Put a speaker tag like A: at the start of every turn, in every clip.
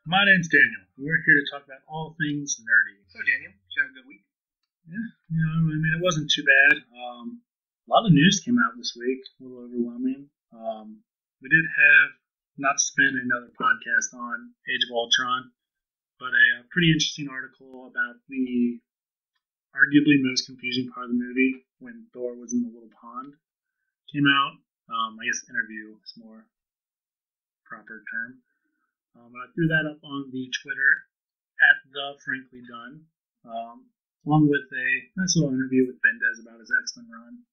A: My name's Daniel. We're here to talk about all things nerdy.
B: So, Daniel, did you have a good week?
A: Yeah, it wasn't too bad. A lot of news came out this week, a little overwhelming. We did have, not to spend another podcast on Age of Ultron, but a pretty interesting article about the arguably most confusing part of the movie when Thor was in the little pond came out. I guess interview is more proper term. But I threw that up on the Twitter at the Frankly Done, along with a nice little interview with Bendez about his X-Men run.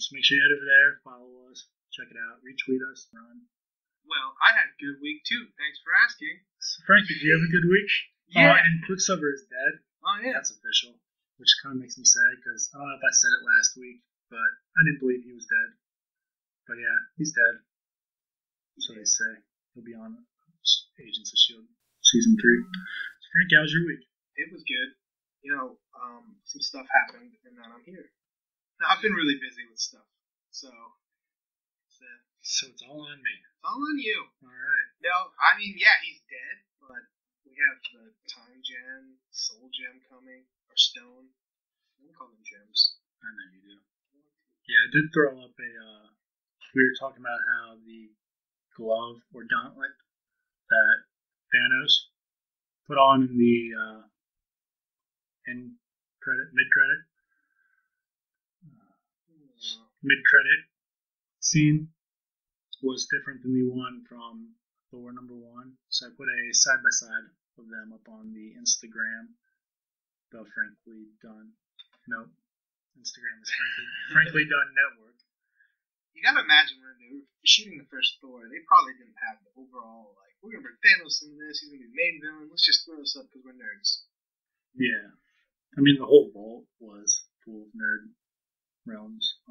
A: So make sure you head over there, follow us, check it out, retweet us, run.
B: Well, I had a good week too. Thanks for asking.
A: So Frankie, do you have a good week?
B: Yeah.
A: And Quicksilver is dead.
B: Oh, yeah.
A: That's official, which kind of makes me sad because I don't know if I said it last week, but I didn't believe he was dead. But yeah, he's dead. So they say. He'll be on Agents of S.H.I.E.L.D. Season 3. So Frankie, how was your week?
B: It was good. Some stuff happened, and then I'm here. Now, I've been really busy with stuff, so
A: it's all on me.
B: It's all on you.
A: All right.
B: No, I mean, yeah, he's dead, but we have the Time Gem, Soul Gem coming, or Stone. I don't call them gems.
A: I know you do. Yeah, I did throw up we were talking about how the glove or gauntlet that Thanos put on in the mid-credit scene was different than the one from Thor #1. So I put a side-by-side of them up on the Instagram, the Frankly Done. Nope. Instagram is Frankly Done Network.
B: You gotta imagine when they were shooting the first Thor, they probably didn't have the overall, like, we're gonna bring Thanos into this, he's gonna be the main villain, let's just throw this up because we're nerds.
A: Yeah. I mean, the whole vault was full of nerd realms.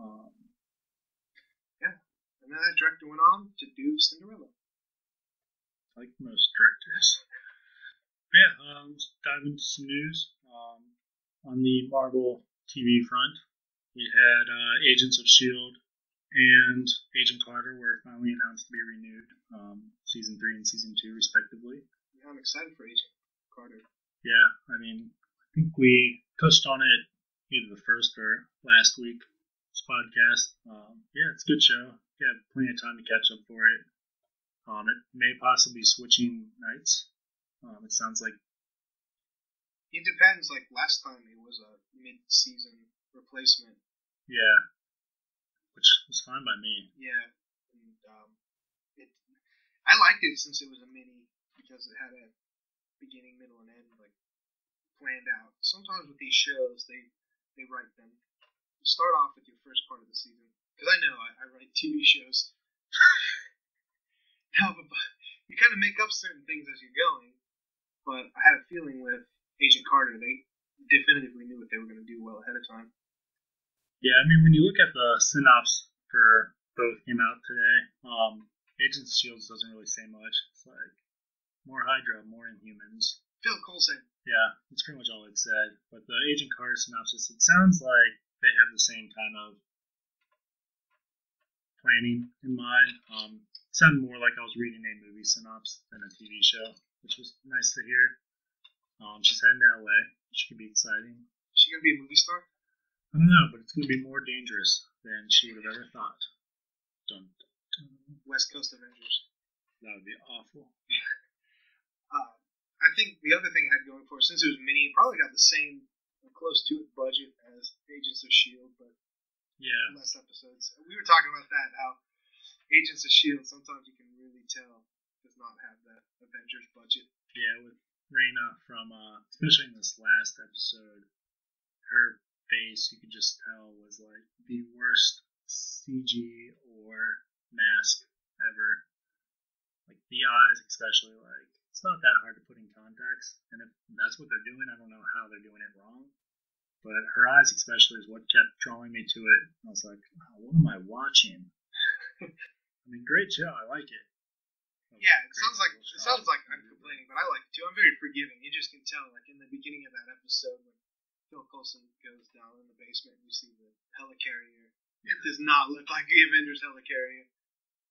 B: Yeah. And then that director went on to do Cinderella.
A: Like most directors. But yeah, let's dive into some news. On the Marvel TV front, we had Agents of S.H.I.E.L.D. and Agent Carter were finally announced to be renewed, Season 3 and Season 2, respectively.
B: Yeah, I'm excited for Agent Carter.
A: Yeah, I mean, I think we touched on it either the first or last week's podcast. Yeah, it's a good show. Yeah, plenty of time to catch up for it. It may possibly be switching nights. It sounds like.
B: It depends. Like last time, it was a mid-season replacement.
A: Yeah. Which was fine by me.
B: Yeah, and I liked it since it was a mini because it had a beginning, middle, and end like planned out. Sometimes with these shows, they write them. You start off with your first part of the season because I know I write TV shows. Now, you kind of make up certain things as you're going. But I had a feeling with Agent Carter, they definitively knew what they were going to do well ahead of time.
A: Yeah, I mean, when you look at the synopsis for both came out today, Agents of S.H.I.E.L.D. doesn't really say much. It's like more Hydra, more Inhumans.
B: Phil Coulson.
A: Yeah, that's pretty much all it said. But the Agent Carter synopsis, it sounds like they have the same kind of planning in mind. It sounded more like I was reading a movie synopsis than a TV show, which was nice to hear. She's heading to LA, which could be exciting.
B: Is she going to be a movie star?
A: I don't know, but it's going to be more dangerous than she would have ever thought. Dun, dun, dun.
B: West Coast Avengers.
A: That would be awful.
B: I think the other thing it had going for it, since it was mini, it probably got the same, close to it budget as Agents of S.H.I.E.L.D., but
A: yeah,
B: less episodes. We were talking about that, how Agents of S.H.I.E.L.D. sometimes you can really tell does not have that Avengers budget.
A: Yeah, with Reyna from, especially in this last episode, her face, you could just tell, was like the worst CG or mask ever. Like the eyes, especially, like it's not that hard to put in contacts, and if that's what they're doing, I don't know how they're doing it wrong. But her eyes, especially, is what kept drawing me to it. I was like, oh, what am I watching? I mean, great show, I like it.
B: Yeah, it sounds like I'm complaining, but I like it too. I'm very forgiving. You just can tell, like in the beginning of that episode, when Phil Coulson goes down in the basement and you see the helicarrier. It does not look like the Avengers helicarrier.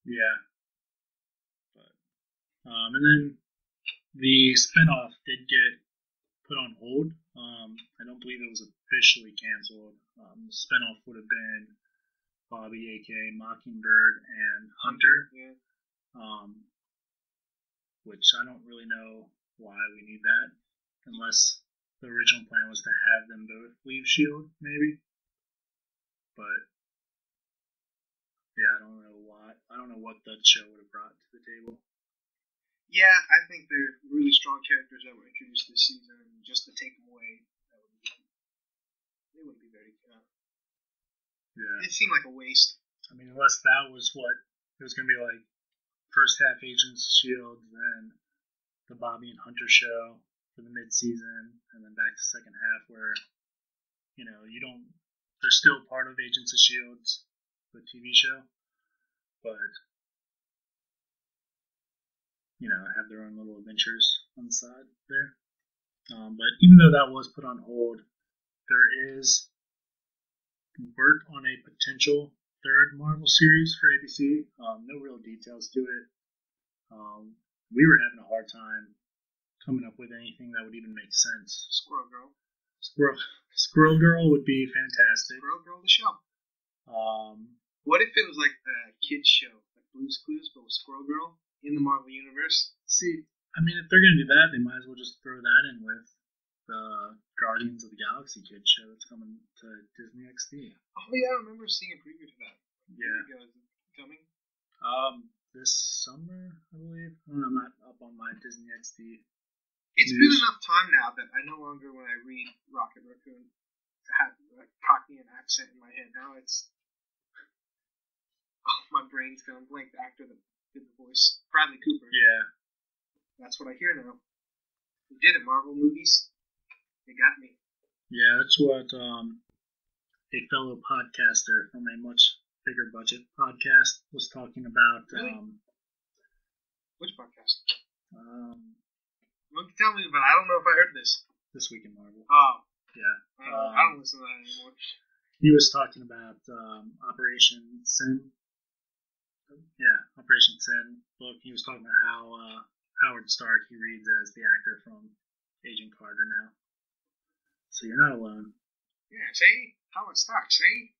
A: Yeah. But, and then the spinoff did get put on hold. I don't believe it was officially canceled. The spinoff would have been Bobby, aka Mockingbird, and Hunter.
B: Yeah.
A: Which I don't really know why we need that, unless the original plan was to have them both leave S.H.I.E.L.D., maybe. But yeah, I don't know why. I don't know what that show would have brought to the table.
B: Yeah, I think they're really strong characters that were introduced this season, and just to take them away, they wouldn't be very good.
A: Yeah.
B: It seemed like a waste.
A: I mean, unless that was what it was going to be like. First half Agents of S.H.I.E.L.D., then the Bobby and Hunter show for the mid-season, and then back to second half where, they're still part of Agents of S.H.I.E.L.D., the TV show, but, have their own little adventures on the side there. But even though that was put on hold, there is work on a potential third Marvel series for ABC. No real details to it. We were having a hard time coming up with anything that would even make sense.
B: Squirrel Girl.
A: Squirrel Girl would be fantastic.
B: Squirrel Girl, the show. What if it was like a kids show, like Blue's Clues, but with Squirrel Girl in the Marvel Universe?
A: See, I mean, if they're going to do that, they might as well just throw that in with the Guardians of the Galaxy kids show that's coming to Disney XD.
B: Oh yeah, I remember seeing a preview for that.
A: Yeah.
B: Is it coming?
A: This summer, I believe. I'm not up on my Disney XD.
B: It's been enough time now that I no longer, when I read Rocket Raccoon, have a Cockney accent in my head. Now it's my brain's gone blank. The actor that did the voice, Bradley Cooper.
A: Yeah.
B: That's what I hear now. He did it, Marvel movies. They got me.
A: Yeah, that's what a fellow podcaster from a much bigger budget podcast was talking about.
B: Really? Which podcast? Well, tell me, but I don't know if I heard this.
A: This Week in Marvel.
B: Oh.
A: Yeah.
B: I don't listen to that anymore.
A: He was talking about Operation Sin. Yeah, Operation Sin book. He was talking about how Howard Stark, he reads as the actor from Agent Carter now. So you're not alone.
B: Yeah, see? Howard Stark, see?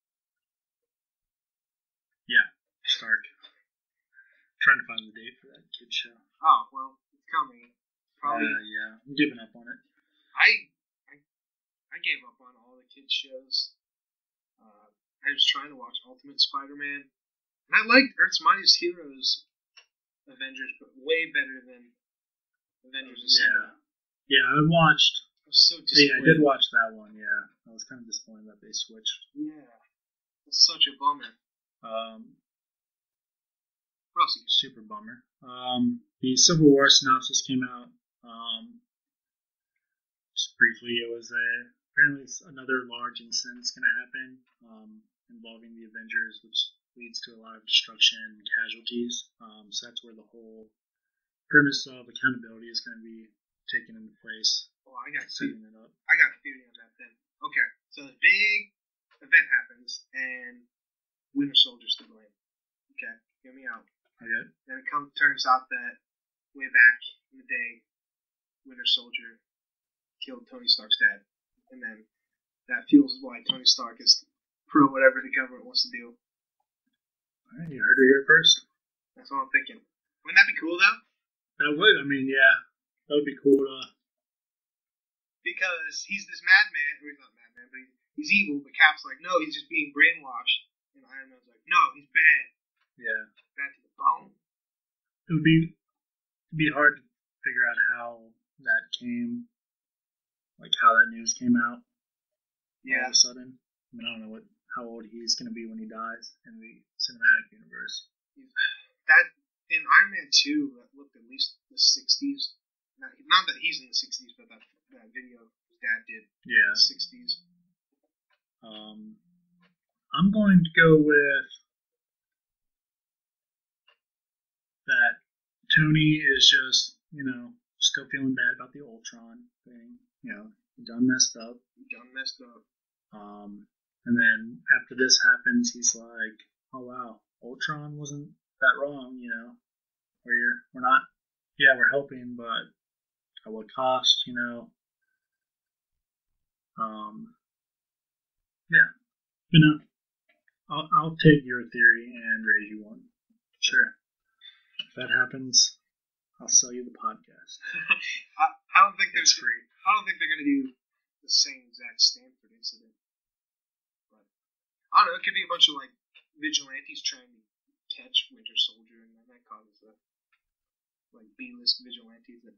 A: Yeah, Stark. Trying to find the date for that kid show.
B: Oh, well, it's coming. Probably.
A: Yeah, I'm giving up on it.
B: I gave up on all the kids shows. I was trying to watch Ultimate Spider-Man, and I liked Earth's Mightiest Heroes Avengers, but way better than Avengers Assemble.
A: Yeah, I watched.
B: I was so disappointed.
A: Yeah, I did watch that one. Yeah, I was kind of disappointed that they switched.
B: Yeah, it's such a bummer. What else?
A: Super bummer. The Civil War synopsis came out. Just briefly, it was apparently another large incident's going to happen involving the Avengers, which leads to a lot of destruction and casualties. So that's where the whole premise of accountability is going to be taken into place.
B: Oh, I got
A: setting it up.
B: I got a theory on that then. Okay, so the big event happens, and Winter Soldier's to blame. Okay, hear me out.
A: Okay.
B: Then it turns out that way back in the day, Winter Soldier killed Tony Stark's dad, and then that fuels why Tony Stark is pro whatever the government wants to do.
A: Alright, you heard it here first.
B: That's what I'm thinking. Wouldn't that be cool, though?
A: That would. I mean, yeah, that would be cool to.
B: Because he's this madman, or he's not madman, but he's evil. But Cap's like, no, he's just being brainwashed, and Iron Man's like, no, he's bad.
A: Yeah.
B: Bad to the bone.
A: It would be hard to figure out how that came, like how that news came out.
B: Yeah.
A: All of a sudden, I mean, I don't know how old he's going to be when he dies in the cinematic universe.
B: That in Iron Man 2, that looked at least the 60s. Not that he's in the 60s, but that video his dad did.
A: Yeah.
B: In the 60s.
A: I'm going to go with that Tony is just, still feeling bad about the Ultron thing. He done messed up. And then after this happens, he's like, oh wow, Ultron wasn't that wrong, we're not, we're helping, but At what cost, Yeah. I'll take your theory and raise you one. Sure. If that happens, I'll sell you the podcast.
B: I don't think
A: it's free.
B: I don't think they're going to do the same exact Stanford incident. But I don't know. It could be a bunch of vigilantes trying to catch Winter Soldier, and then that causes B-list vigilantes.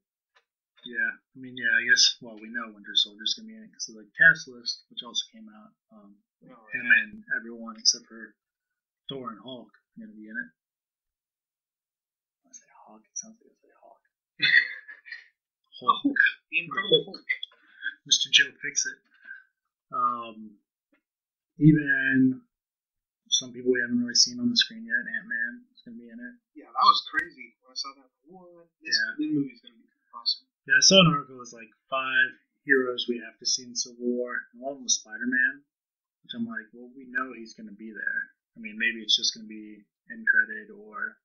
A: Yeah, I guess. Well, we know Winter Soldier's gonna be in it because of the cast list, which also came out. Him and everyone except for Thor and Hulk are gonna be in it. I say Hawk. It sounds like I say Hawk. Hulk.
B: The Incredible Hulk.
A: Mr. Joe Fix-It. Even some people we haven't really seen on the screen yet. Ant-Man is gonna be in it.
B: Yeah, that was crazy when I saw that. What? This movie's gonna be awesome.
A: Yeah, I saw an article that was 5 heroes we have to see in Civil War, and one of them was Spider-Man, which I'm like, well, we know he's going to be there. Maybe it's just going to be end credit, or,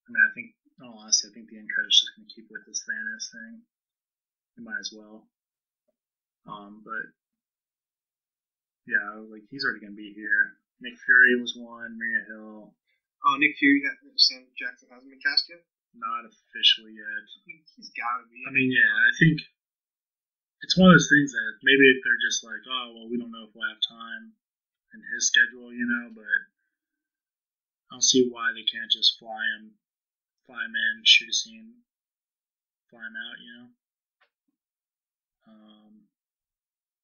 A: I think, honestly, I think the end credit's just going to keep with this Thanos thing. It might as well. But, yeah, he's already going to be here. Nick Fury was one, Maria Hill.
B: Oh, Nick Fury, Sam Jackson hasn't been cast yet?
A: Not officially yet.
B: He's got to be.
A: I think it's one of those things that maybe they're just like, oh, well, we don't know if we'll have time in his schedule, but I don't see why they can't just fly him in, shoot a scene, fly him out,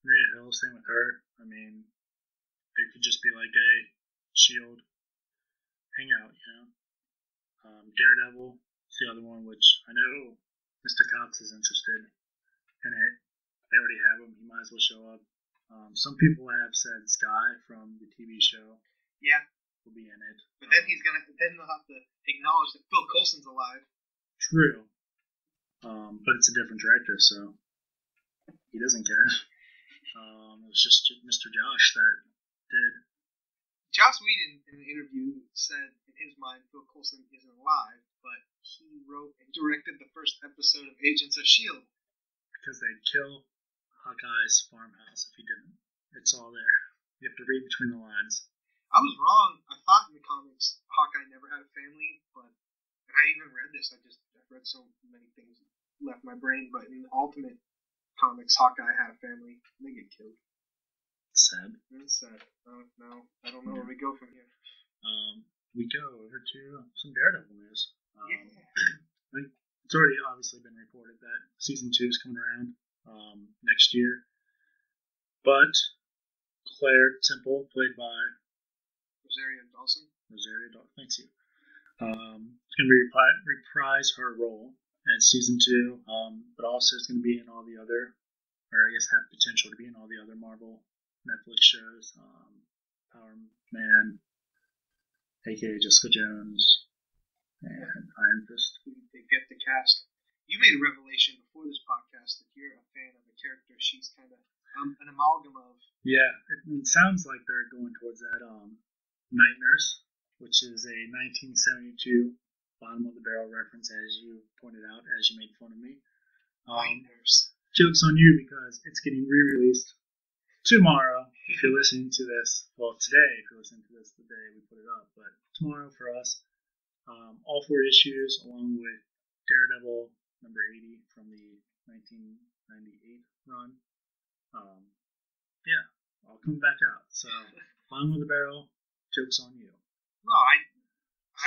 A: Maria Hill, same with her. They could just be like a SHIELD hangout, Daredevil. The other one, which I know Mr. Cox is interested in it. They already have him. He might as well show up. Some people have said Sky from the TV show.
B: Yeah,
A: will be in it.
B: But then then they'll have to acknowledge that Phil Coulson's alive.
A: True. But it's a different director, so he doesn't care. It was just Mr. Josh that did.
B: Joss Whedon, in an interview, said in his mind Phil Coulson isn't alive, but he wrote and directed the first episode of Agents of S.H.I.E.L.D.
A: Because they'd kill Hawkeye's farmhouse if he didn't. It's all there. You have to read between the lines.
B: I was wrong. I thought in the comics Hawkeye never had a family, but I even read this. I've read so many things left my brain, but in the Ultimate comics, Hawkeye had a family. And they get killed.
A: Sad.
B: It's sad. No, I don't know where we go from here.
A: We go over to some Daredevil news.
B: Yeah.
A: It's already obviously been reported that season 2 is coming around next year. But Claire Temple, played by
B: Rosario Dawson.
A: Thanks you. It's going to reprise her role in season 2, but also it's going to be in all the other, or I guess have potential to be in all the other Marvel Netflix shows. Power Man, aka Jessica Jones, and Iron Fist.
B: They get the cast. You made a revelation before this podcast that you're a fan of a character she's kind of an amalgam of.
A: Yeah, it sounds like they're going towards that Night Nurse, which is a 1972 bottom of the barrel reference, as you pointed out, as you made fun of me.
B: Night Nurse.
A: Joke's on you because it's getting re-released tomorrow. If you're listening to this, well, today, if you're listening to this the day we put it up, but tomorrow for us, all 4 issues, along with Daredevil number 80 from the 1998 run. Yeah, all coming back out. So, bottom of the barrel, joke's on you.
B: No,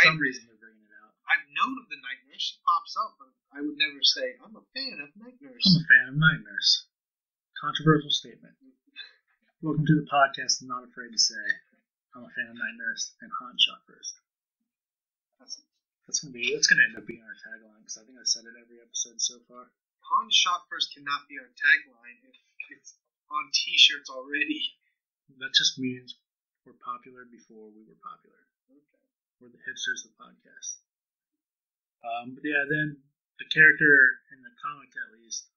A: some reason they're bringing it out.
B: I've known of the Night Nurse. She pops up, but I would never say I'm a fan of Night Nurse.
A: I'm a fan of Night Nurse. Controversial statement. Welcome to the podcast I'm not afraid to say I'm a fan of Night Nurse and Han Shot First. That's gonna end up being our tagline, because I think I said it every episode so far.
B: Han Shot First cannot be our tagline if it's on t-shirts already.
A: That just means we're popular before we were popular.
B: Okay.
A: We're the hipsters of the podcast. But yeah, then the character in the comic, at least,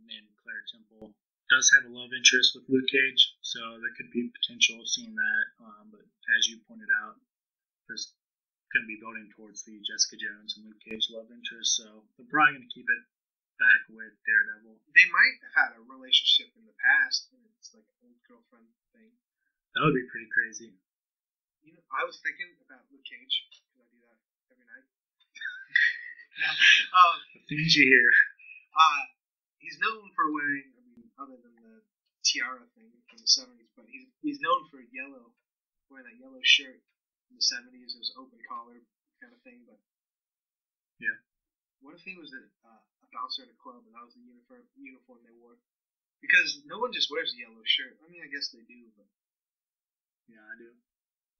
A: named Claire Temple, does have a love interest with Luke Cage, so there could be potential of seeing that. But as you pointed out, there's going to be building towards the Jessica Jones and Luke Cage love interest, so they're probably going to keep it back with Daredevil.
B: They might have had a relationship in the past, and it's like an old girlfriend thing.
A: That would be pretty crazy.
B: You know, I was thinking about Luke Cage, because I do that every night.
A: The things you hear.
B: He's known for wearing, I mean, other than the tiara thing from the 70s, but he's known for wearing that yellow shirt in the 70s. It was open collar kind of thing, but
A: yeah.
B: What if he was a bouncer at a club and that was the uniform they wore? Because no one just wears a yellow shirt. I mean, I guess they do, but
A: yeah, I do.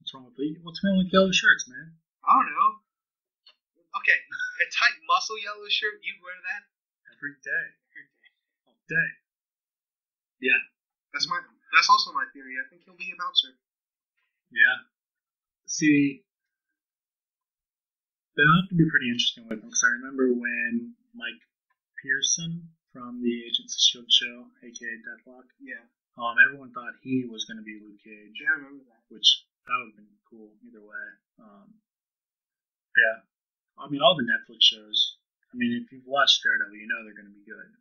A: What's wrong with yellow shirts, man?
B: I don't know. Okay, a tight muscle yellow shirt, you'd wear that
A: every day. All day. Yeah.
B: That's also my theory. I think he'll be a bouncer.
A: Yeah. See, they'll have to be pretty interesting with him, because I remember when Mike Pearson from the Agents of S.H.I.E.L.D. show, aka Deathlock, everyone thought he was going to be Luke Cage.
B: Yeah, I remember that.
A: Which, that would have been cool either way. Yeah. I mean, all the Netflix shows, I mean, if you've watched Daredevil, you know they're going to be good.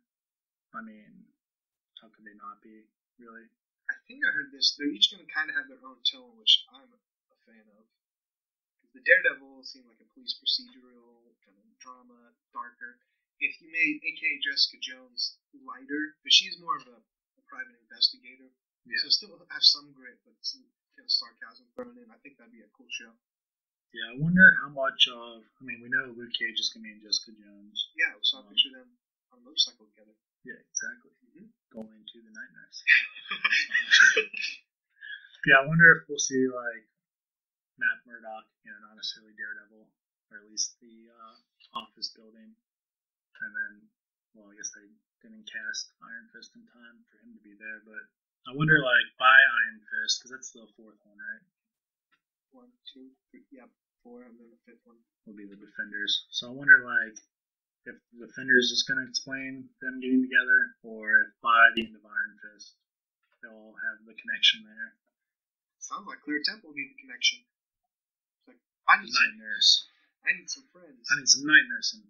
A: I mean, how could they not be, really?
B: I think I heard this. They're each going to kind of have their own tone, which I'm a fan of. The Daredevil seemed like a police procedural, kind of drama, darker. If you made A.K.A. Jessica Jones lighter, but she's more of a private investigator, so still have some grit, but some kind of sarcasm thrown in. I think that'd be a cool show.
A: Yeah, I wonder how much of, I mean, we know Luke Cage is going to be in Jessica Jones.
B: Yeah, so I picture them on a motorcycle together.
A: Yeah, exactly.
B: Mm-hmm.
A: Going to the night nurse. Yeah, I wonder if we'll see, like, Matt Murdock, not necessarily Daredevil, or at least the office building. And then, well, I guess they didn't cast Iron Fist in time for him to be there, but I wonder, like, by Iron Fist, because that's the fourth one, right?
B: 1, 2, 3, 4, and then the fifth one
A: will be the Defenders. So I wonder, like, if the Defenders is going to explain them getting together, or if by the end of Iron Fist, they'll all have the connection there.
B: Sounds like Clear Temple will be the connection. It's like, I need
A: night nurse.
B: I need some friends.
A: I need some night nursing.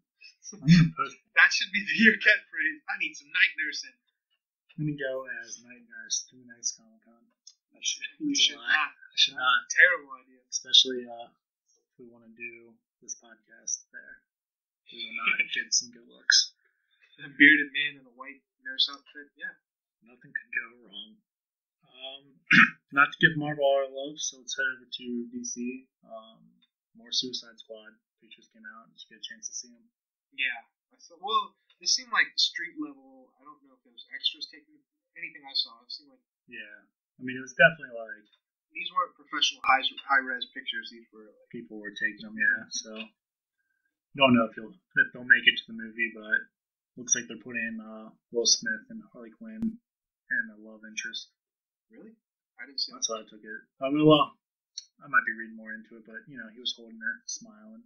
A: I'm gonna post
B: that should be your catchphrase. I need some night nursing.
A: I'm gonna go as night nurse to the next Comic-Con.
B: You should not.
A: I should not.
B: Terrible idea.
A: Especially if we want to do this podcast there. We will not get some good looks.
B: A bearded man in a white nurse outfit, yeah.
A: Nothing could go wrong. Not to give Marvel our love, so let's head over to DC. More Suicide Squad pictures came out. Did you get a chance to see them?
B: Yeah. Well, they seemed like street level. I don't know if there was extras taking anything I saw. It seemed like.
A: Yeah. I mean, it was definitely like.
B: These weren't professional high-res pictures. These were like.
A: People were taking them, yeah. So. Don't know if they'll make it to the movie, but looks like they're putting Will Smith and Harley Quinn and a love interest.
B: Really? I didn't see that.
A: That's how I took it. I mean, well, I might be reading more into it, but he was holding her, smiling.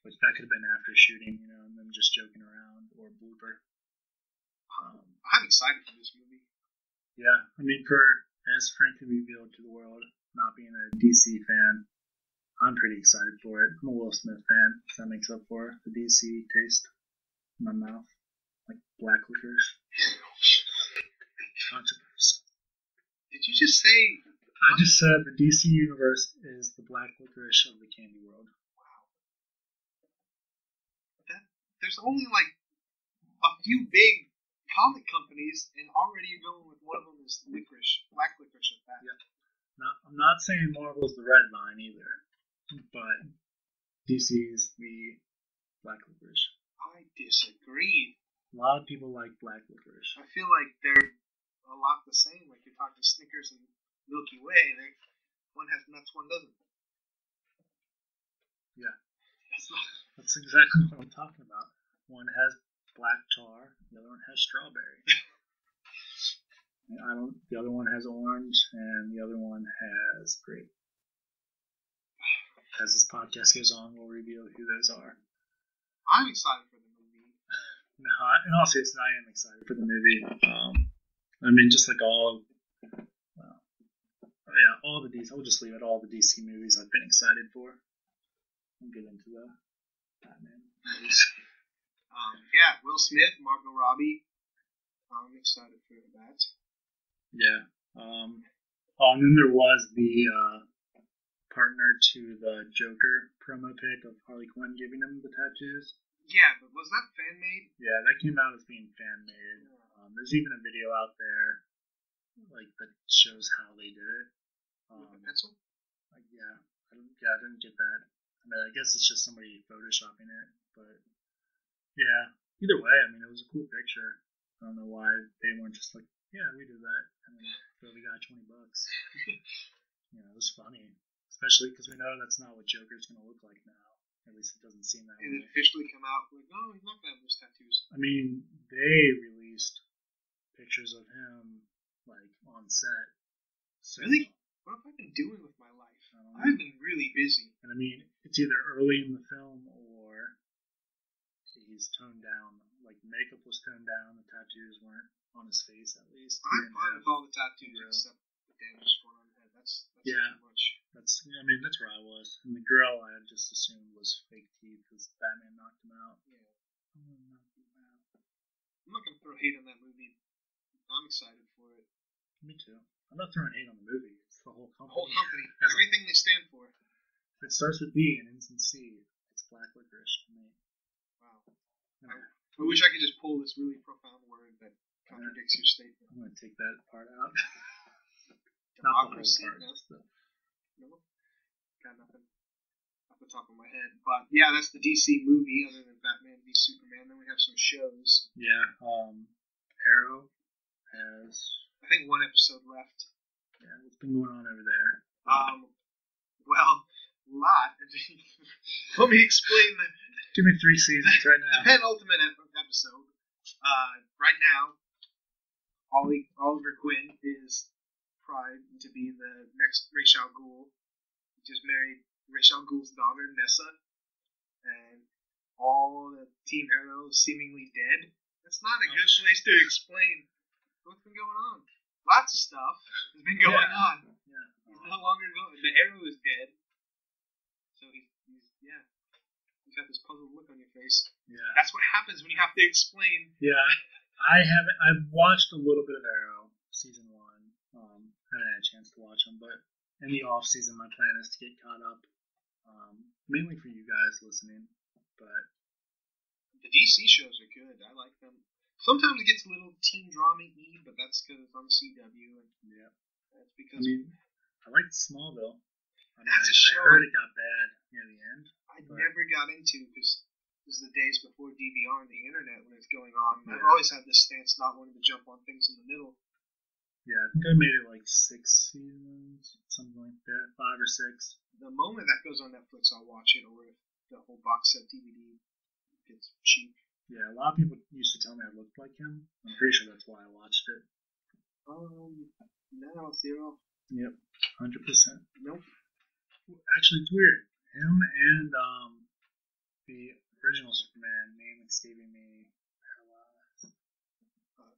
A: Which that could have been after shooting, and them just joking around, or a blooper.
B: I'm excited for this movie.
A: Yeah, I mean, as Frankie revealed to the world, not being a DC fan, I'm pretty excited for it. I'm a Will Smith fan, so that makes up for the DC taste in my mouth. Like black licorice. Controversy.
B: Did you just say...
A: I just said the DC universe is the black licorice of the candy world.
B: Wow. There's only like a few big comic companies, and already you're going with one of them is licorice, black licorice at that.
A: Yeah. I'm not saying Marvel's the red line either, but DC's the black licorice.
B: I disagree.
A: A lot of people like black licorice.
B: I feel like they're a lot the same. Like you're talking Snickers and Milky Way. One has nuts, one doesn't.
A: Yeah. That's exactly what I'm talking about. One has black tar, the other one has strawberry. The other one has orange, and the other one has grape. As this podcast goes on, we'll reveal who those are.
B: I'm excited for the movie.
A: No, in all seriousness, I am excited for the movie. I mean, just like all the DC. I'll just leave it. All the DC movies I've been excited for. We'll get into the Batman movies.
B: Yeah, Will Smith, Margot Robbie. I'm excited for that.
A: Yeah. Oh, and then there was the partner to the Joker promo pic of Harley Quinn giving him the tattoos.
B: Yeah, but was that fan made?
A: Yeah, that came out as being fan made. There's even a video out there, like that shows how they did it.
B: With a pencil?
A: Yeah, I didn't get that. I mean, I guess it's just somebody photoshopping it, but yeah. Either way, I mean, it was a cool picture. I don't know why they weren't just like, yeah, we did that, and then throw the guy $20. It was funny, especially because we know that's not what Joker's gonna look like now. At least it doesn't seem that way.
B: It officially come out like, no, he's not gonna have those tattoos.
A: I mean, they released pictures of him like on set. So,
B: really? What have I been doing with my life? I've been really busy.
A: And I mean, it's either early in the film or he's toned down. Like makeup was toned down, the tattoos weren't on his face at least.
B: I'm fine with all the tattoos except the damage one on the head. That's
A: yeah,
B: too much.
A: That's where I was. And the grill I just assumed was fake teeth because Batman knocked him out.
B: Yeah. I'm not gonna throw hate on that movie. I'm excited for it.
A: Me too. I'm not throwing hate on the movie. It's the whole company.
B: The whole company. Everything they stand for.
A: If it starts with B and ends in C, it's black licorice to me.
B: Wow. I wish I could just pull this really profound word that contradicts your statement.
A: I'm going to take that part out.
B: Democracy.
A: Not the whole part.
B: No? Got nothing off the top of my head. But yeah, that's the DC movie other than Batman v Superman. Then we have some shows.
A: Yeah. Arrow has...
B: I think one episode left.
A: Yeah, what's been going on over there?
B: Well, a lot. Let me explain the...
A: Give me 3 seasons right now.
B: The penultimate episode. Right now, Oliver Queen is primed to be the next Ra's al Ghul. He just married Ra's al Ghul's daughter, Nessa. And all the Team Arrow is seemingly dead. That's not a good place to explain what's been going on. Lots of stuff has been going on.
A: Yeah.
B: He's no longer going. The Arrow is dead. So he's He's got this puzzled look on your face.
A: Yeah.
B: That's what happens when you have to explain.
A: Yeah. I've watched a little bit of Arrow, season 1. Haven't had a chance to watch them, but in the off season, my plan is to get caught up. Mainly for you guys listening, but
B: the DC shows are good. I like them. Sometimes it gets a little teen drama-y, but that's because it's on the CW. And
A: yeah.
B: That's because
A: I liked Smallville.
B: That's a show.
A: I heard it got bad near the end.
B: I never got into because this is the days before DVR and the internet when it's going on.
A: Yeah.
B: I've always had this stance not wanting to jump on things in the middle.
A: Yeah, I think I made it like 6 seasons, something like that, 5 or 6.
B: The moment that goes on Netflix, I'll watch it, or if the whole box set DVD gets cheap.
A: Yeah, a lot of people used to tell me I looked like him. I'm pretty sure that's why I watched it.
B: No, 0.
A: Yep, 100%.
B: Nope.
A: Actually, it's weird. Him and the original Superman, name escaping me.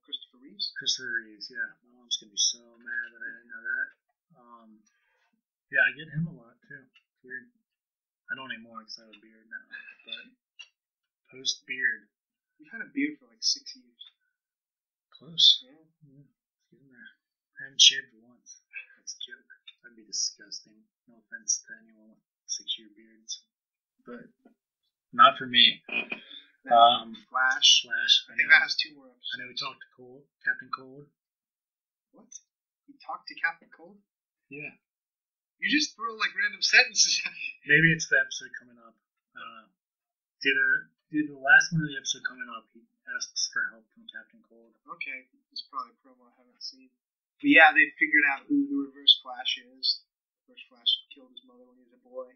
A: Christopher Reeves, yeah. My mom's gonna be so mad that I didn't know that. Yeah, I get him a lot too. It's weird. I don't anymore because I have a beard now, but post beard.
B: You've had a beard for like 6 years.
A: Close. Yeah. Getting there. I haven't shaved once. That's a joke. That'd be disgusting. No offense to anyone with 6-year beards, but not for me.
B: Flash. I think that has 2 more episodes.
A: I know we talked to Captain Cold.
B: What? You talked to Captain Cold?
A: Yeah.
B: You just throw like random sentences.
A: Maybe it's the episode coming up. I don't know. Did the last one of the episode coming up, he asks for help from Captain Cold.
B: Okay. It's probably a promo I haven't seen. But yeah, they figured out who the Reverse Flash is. Reverse Flash killed his mother when he was a boy.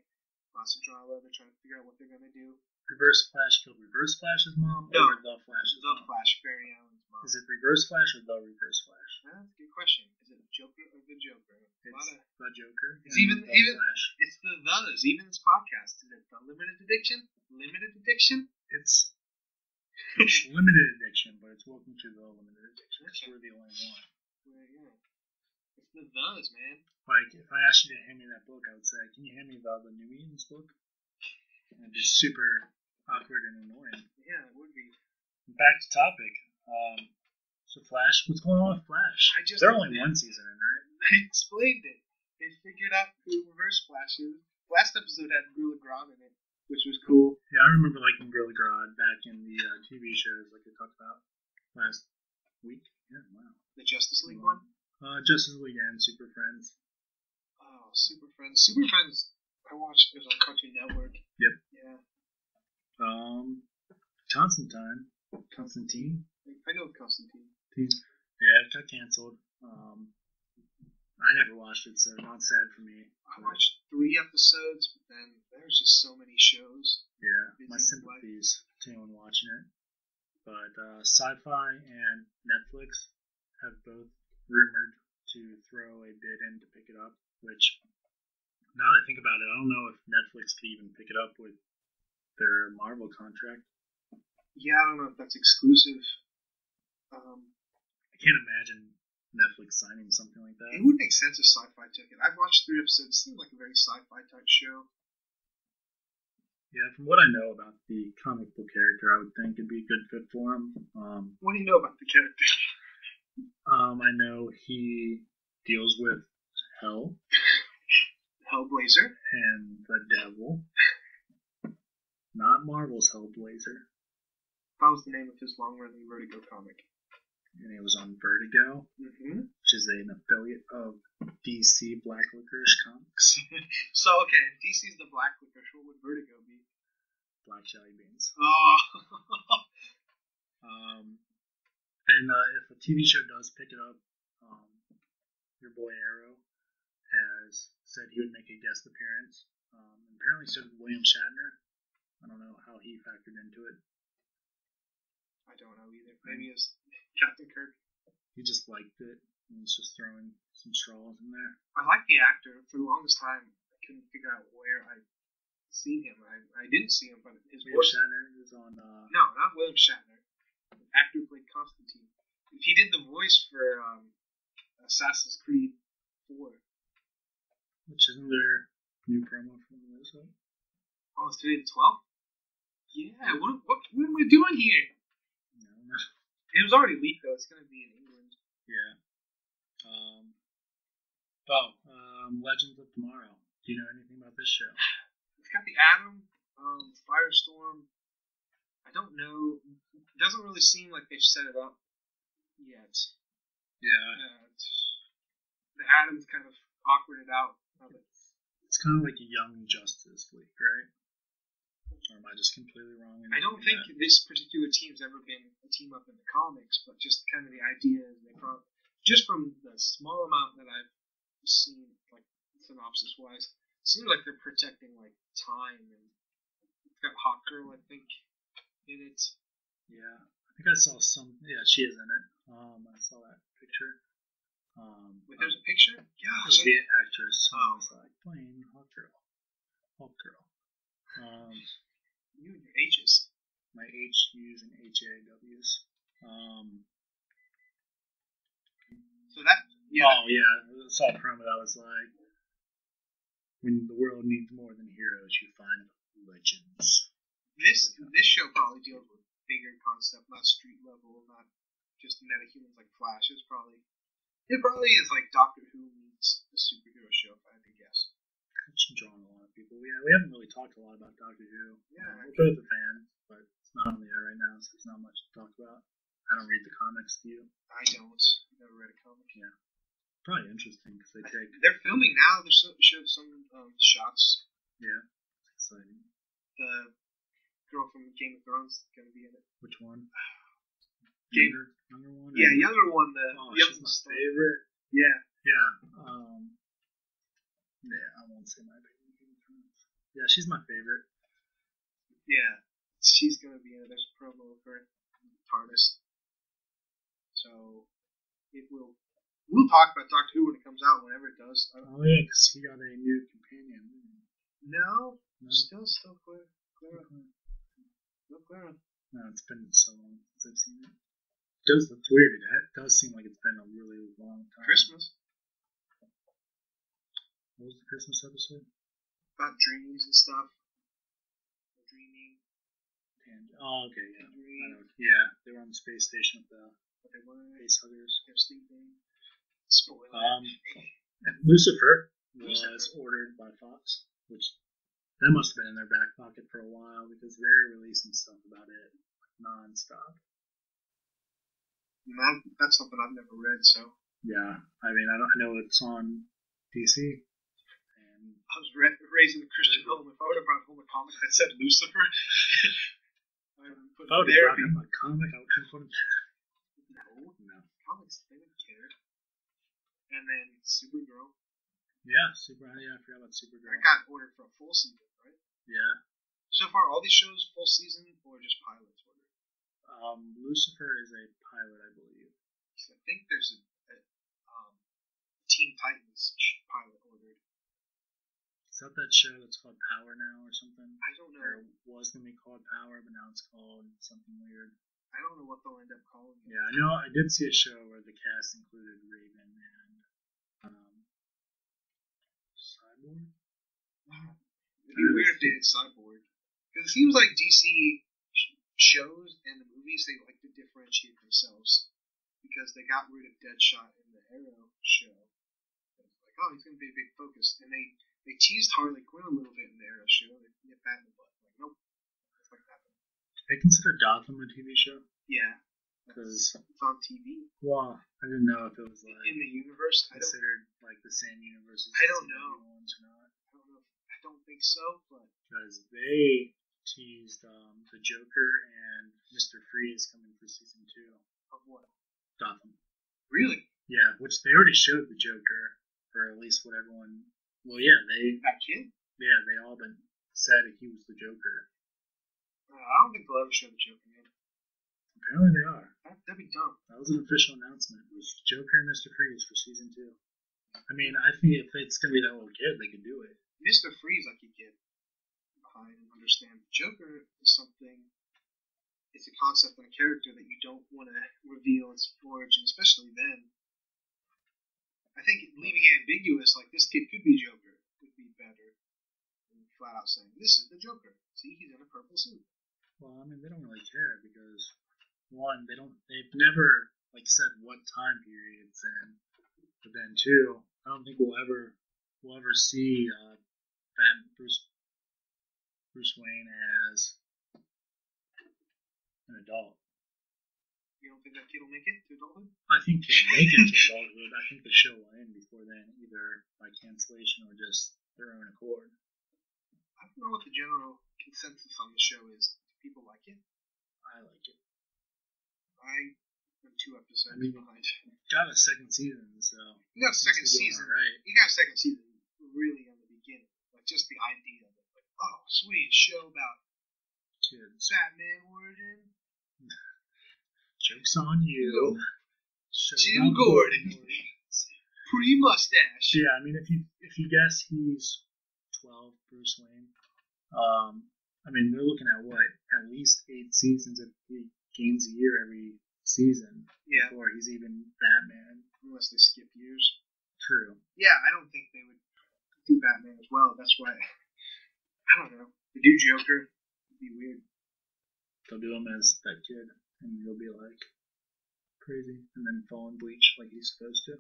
B: Lots of drama. They're trying to figure out what they're going to do.
A: Reverse Flash killed Reverse Flash's mom?
B: No.
A: Or the Flash's mom?
B: The Flash, Barry Allen's mom.
A: Is it Reverse Flash or the Reverse Flash?
B: That's a good question. Is it Joker or the Joker?
A: It's the Joker.
B: It's even
A: Flash.
B: It's the thes. Even this podcast. Is it the limited addiction? Limited addiction?
A: It's limited addiction, but it's welcome to the limited addiction. Okay. We're the only one.
B: Yeah. It's the thes, man.
A: Like, if I asked you to hand me that book, I would say, can you hand me the new Eden's book? And it'd be super awkward and annoying.
B: Yeah, it would be.
A: Back to topic. So Flash, what's going on with Flash? They're only one season in, right?
B: I explained it. They figured out who Reverse Flash is. Last episode had Gorilla Grodd in it, which was cool.
A: Yeah, I remember liking Gorilla Grodd back in the TV shows, like we talked about last week. Yeah, wow.
B: The Justice League one?
A: Justice League and Super Friends.
B: Oh, Super Friends. Super Friends, I watched it on Cartoon Network.
A: Yep.
B: Yeah.
A: Constantine.
B: I know Constantine.
A: Yeah, it got canceled. I never watched it, so not sad for me.
B: I watched 3 episodes, but then there was just so many shows.
A: Yeah, my sympathies to anyone watching it. But Sci-Fi and Netflix have both rumored to throw a bid in to pick it up, which, now that I think about it, I don't know if Netflix could even pick it up with their Marvel contract.
B: Yeah, I don't know if that's exclusive.
A: I can't imagine Netflix signing something like that.
B: It would make sense if Sci-Fi took it. I've watched 3 episodes. It seemed like a very Sci-Fi type show.
A: Yeah, from what I know about the comic book character, I would think it'd be a good fit for him.
B: What do you know about the character?
A: I know he deals with hell,
B: Hellblazer,
A: and the devil. Not Marvel's Hellblazer.
B: That was the name of his long-running Vertigo comic.
A: And he was on Vertigo, which is an affiliate of DC Black Licorice Comics.
B: So, okay, if DC's the Black Licorice, what would Vertigo be?
A: Black Jelly Beans.
B: Oh.
A: And if a TV show does pick it up, your boy Arrow has said he would make a guest appearance. Apparently so did William Shatner. I don't know how he factored into it.
B: I don't know either. Maybe it's Captain Kirk.
A: He just liked it and was just throwing some straws in there.
B: I like the actor. For the longest time, I couldn't figure out where I'd seen him. I didn't see him, but his
A: William
B: voice.
A: Shatner is on.
B: No, not William Shatner. The actor who played Constantine. He did the voice for Assassin's Creed 4.
A: Which isn't their new promo from this one?
B: Oh, it's today the 12th? Yeah, what am I doing here?
A: No.
B: It was already leaked, though. It's going to be in England.
A: Yeah. Legends of Tomorrow. Do you know anything about this show?
B: It's got the Atom, Firestorm. I don't know. It doesn't really seem like they've set it up yet.
A: Yeah.
B: The Atom's kind of awkwarded out.
A: It's kind of like a Young Justice League, right? Or am I just completely wrong?
B: I don't think this particular team's ever been a team up in the comics, but just kind of the idea is they probably, just from the small amount that I've seen, like synopsis wise, it seems like they're protecting like time, and it's got Hawkgirl, I think, in it.
A: Yeah, I think I saw some. Yeah, she is in it. I saw that picture.
B: Wait, there's a picture? Yeah,
A: the actress. I was like playing Hawkgirl.
B: You and your H's.
A: My HU's and HAW's.
B: So that, yeah.
A: Oh yeah, I saw a promo that was like, when the world needs more than heroes, you find legends.
B: This show probably deals with bigger concept, not street level, not just metahumans like Flash. It probably is like Doctor Who meets a superhero show, if I had to guess.
A: It's drawing a lot of people. Yeah, we haven't really talked a lot about Doctor Who.
B: Yeah,
A: we're both a fan, but it's not on the air right now, so there's not much to talk about. I don't read the comics, do you?
B: I don't. I've never read a comic.
A: Yeah. Probably interesting because
B: they're filming now. They showed some shots.
A: Yeah, it's exciting.
B: The girl from Game of Thrones is going to be in it.
A: Which one?
B: Younger
A: one?
B: Yeah, younger one.
A: She's my favorite.
B: Yeah.
A: Yeah. Yeah, I won't say my favorite Game of Thrones. Yeah, she's my favorite.
B: Yeah, she's going to be in it. There's a promo of her, TARDIS. So, it will. We'll talk about Doctor Who when it comes out, whenever it does.
A: Oh yeah, because he got a new companion.
B: No. Still Clara. No Clara.
A: No, it's been so long since I've seen it. It's weird. It does seem like it's been a really long time.
B: Christmas.
A: What was the Christmas episode?
B: About dreams and stuff. Dreaming.
A: Oh, okay, yeah.
B: Injury.
A: I know. Yeah, they were on the space station with the
B: But they weren't.
A: face huggers.
B: They're sleeping. Spoiler.
A: Lucifer was
B: Lucifer.
A: ordered by Fox, which that must have been in their back pocket for a while because they're releasing stuff about it non-stop.
B: That's something I've never read, so.
A: Yeah, I mean, I know it's on DC. And
B: I was raised in a Christian home. If I would have brought home a comic that said Lucifer, I would have put
A: if I would have brought him a comic, I would have put him.
B: No. Comics, they didn't care. And then Supergirl.
A: Yeah, I forgot about Supergirl.
B: I got ordered for a full season, right?
A: Yeah.
B: So far, all these shows full season or just pilots ordered?
A: Lucifer is a pilot, I believe.
B: I think there's a Teen Titans pilot ordered.
A: Is that show that's called Power now or something?
B: I don't know.
A: Or it was going to be called Power, but now it's called something weird.
B: I don't know what they'll end up calling it.
A: Yeah, I know. I did see a show where the cast included Raven and Cyborg.
B: It'd be weird if they did Cyborg. Because it seems like DC shows and the movies, they like to differentiate themselves. Because they got rid of Deadshot in the Arrow show. Like, oh, he's going to be a big focus. And they teased Harley Quinn a little bit in the Arrow show. They nip that in the butt. Like, nope. That's like that.
A: They consider Gotham a TV show?
B: Yeah.
A: Because
B: it's on TV.
A: Well, I didn't know if it was like
B: in the universe.
A: Considered like the same universe as
B: I don't know.
A: Ones or not.
B: I don't know. I don't think so. But
A: because they teased the Joker and Mr. Freeze coming for season 2
B: of what?
A: Gotham.
B: Really?
A: Yeah, which they already showed the Joker, or at least what everyone. Well, yeah,
B: that kid.
A: Yeah, they all been said he was the Joker.
B: I don't think they'll ever show the Joker, man.
A: Apparently they are.
B: That'd be dumb.
A: That was an official announcement. It was Joker and Mr. Freeze for season 2. I mean, I think if it's gonna be that little kid, they could do it.
B: Mr. Freeze, I could get behind and understand. Joker is something. It's a concept and a character that you don't want to reveal its origin, especially then. I think leaving it ambiguous, like this kid could be Joker, would be better than flat out saying this is the Joker. See, he's in a purple suit.
A: Well, I mean, they don't really care because one, they've never like said what time period it's in. But then two, I don't think we'll ever see Bruce Wayne as an adult.
B: You don't think that kid will make it to adulthood?
A: I think he'll make it to adulthood. I think the show will end before then, either by cancellation or just their own accord.
B: I don't know what the general consensus on the show is. Do people like it?
A: I like it.
B: I am 2 episodes behind.
A: Got a second season, so
B: you got a second season.
A: Right.
B: You got a second season really on the beginning. Like just the idea of it. Like, oh, sweet show about
A: kids.
B: Batman origin.
A: Joke's on you.
B: Jim Gordon. Pre-mustache.
A: Yeah, I mean, if you guess he's 12, Bruce Wayne, I mean, they're looking at what? At least 8 seasons if he gains a year every season before he's even Batman.
B: Unless they skip years.
A: True.
B: Yeah, I don't think they would do Batman as well. That's why, I don't know. To do Joker would be weird.
A: They'll do him as that kid, and he'll be like crazy, and then fall in bleach like he's supposed to.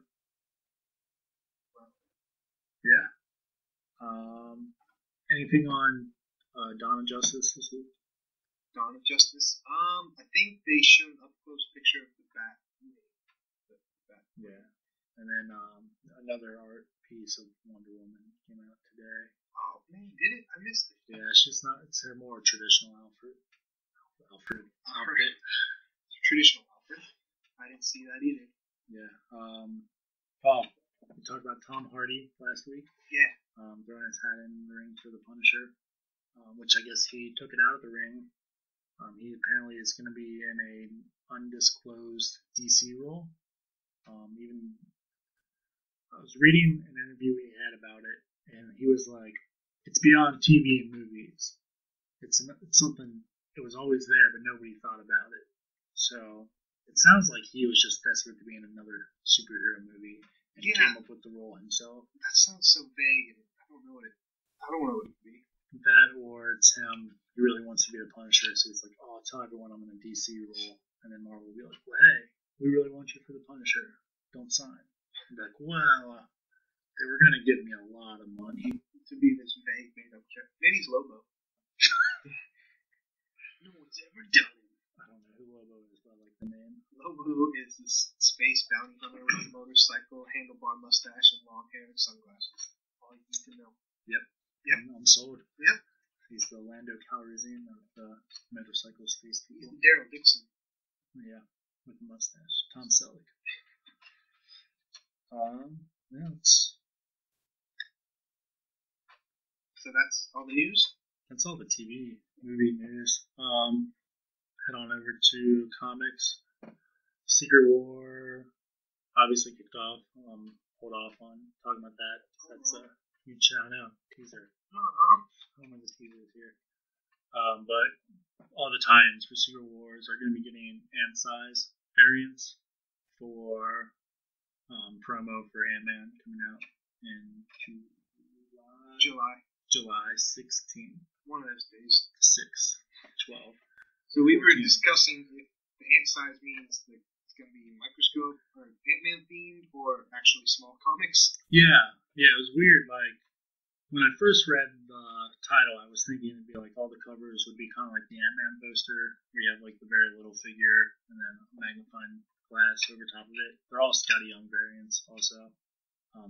B: Wow.
A: Yeah. Anything on Dawn of Justice this week?
B: Dawn of Justice? I think they showed an up-close picture of the Bat.
A: Yeah. And then another art piece of Wonder Woman came out today.
B: Oh, man, did it? I missed it.
A: Yeah, it's her more traditional outfit.
B: Traditional outfit. I didn't see that either.
A: Yeah. Paul, we talked about Tom Hardy last week.
B: Yeah.
A: Throwing his hat in the ring for the Punisher, which I guess he took it out of the ring. He apparently is going to be in an undisclosed DC role. Even I was reading an interview he had about it, and he was like, "It's beyond TV and movies. It's something. It was always there, but nobody thought about it." So it sounds like he was just desperate to be in another superhero movie, and came up with the role himself.
B: That sounds so vague, and I don't know what it would be.
A: That or it's him. He really wants to be the Punisher, so he's like, "Oh, tell everyone I'm in a DC role," and then Marvel will be like, "Well, hey, we really want you for the Punisher. Don't sign." I'm like, "Well, they were gonna give me a lot of money
B: to be this vague made-up character. Maybe he's Lobo. No one's ever done it.
A: I don't know who Lobo is, but I like the name.
B: Lobo is this space bounty hunter with a motorcycle, handlebar mustache, and long hair and sunglasses. All you need to know.
A: Yep. I'm sold.
B: Yep.
A: He's the Lando Calrissian of the motorcycle space people.
B: He's Daryl Dixon.
A: Yeah, with a mustache. Tom Selleck. Yeah,
B: So that's all the news?
A: That's all the TV, movie news. Head on over to comics. Secret War obviously kicked off. Hold off on talking about that. That's a huge shout out. Teaser. I don't know the teaser is here. But all the tie-ins for Secret Wars are going to be getting ant size variants for promo for Ant-Man coming out in July 16th.
B: One of those days.
A: 12.
B: So we were discussing if the ant size means that it's going to be microscope or Ant-Man themed or actually small comics.
A: Yeah, it was weird. Like, when I first read the title, I was thinking it'd be like all the covers would be kind of like the Ant-Man poster, where you have like the very little figure and then a magnifying glass over top of it. They're all Scotty Young variants also.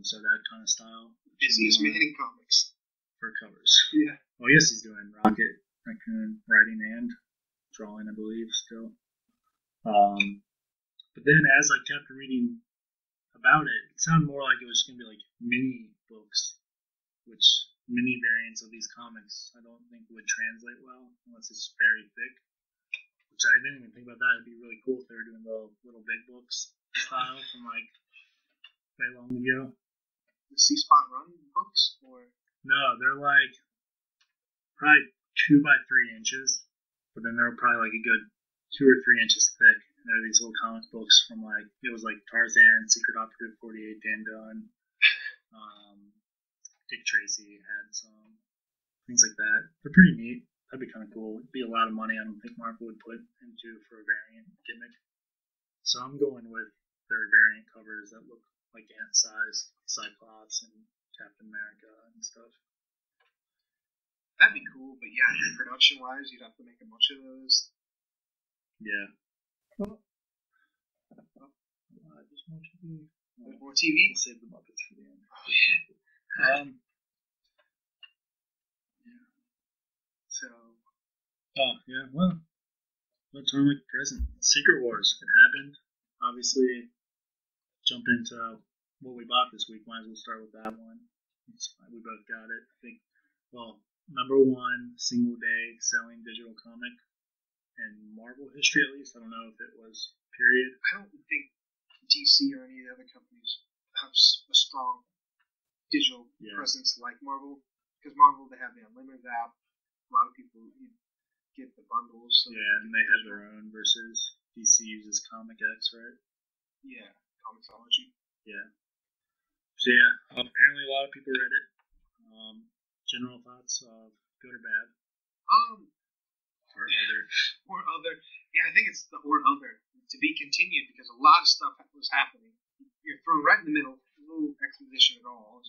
A: So that kind of style.
B: Busiest man in comics.
A: For covers.
B: Yeah.
A: Well, I guess he's doing Rocket, Raccoon, writing and drawing, I believe, still. But then as I kept reading about it, it sounded more like it was going to be like mini books, which mini variants of these comics I don't think would translate well unless it's very thick. Which I didn't even think about that. It'd be really cool if they were doing the little big books style from like way long ago.
B: The C-Spot Run books? Or
A: no, they're like probably 2 by 3 inches, but then they're probably like a good 2 or 3 inches thick. And they're these little comic books from like, it was like Tarzan, Secret Operative 48, Dan Dunn, Dick Tracy had some things like that. They're pretty neat. That'd be kind of cool. It'd be a lot of money I don't think Marvel would put into for a variant gimmick. So I'm going with their variant covers that look like ant-sized Cyclops and Captain America and stuff.
B: That'd be cool, but yeah, production-wise, you'd have to make a bunch of those.
A: Yeah. There's more TV.
B: There's more TV?
A: We'll save the Muppets for the end.
B: Oh, yeah.
A: Yeah.
B: So.
A: Oh, yeah, well, let's turn like present. Secret Wars. It happened. Obviously, jump into what we bought this week. Might as well start with that one. We both got it. I think, well, number one single day selling digital comic in Marvel history, at least. I don't know if it was period.
B: I don't think DC or any of the other companies have a strong digital presence like Marvel. Because Marvel, they have the Unlimited app. A lot of people get the bundles. So
A: and they have their own versus DC uses Comic X, right?
B: Yeah, Comixology.
A: Yeah. So yeah, apparently a lot of people read it. General thoughts of good or bad?
B: Or other. Yeah, I think it's the or other to be continued because a lot of stuff was happening. You're thrown right in the middle, no exposition at all.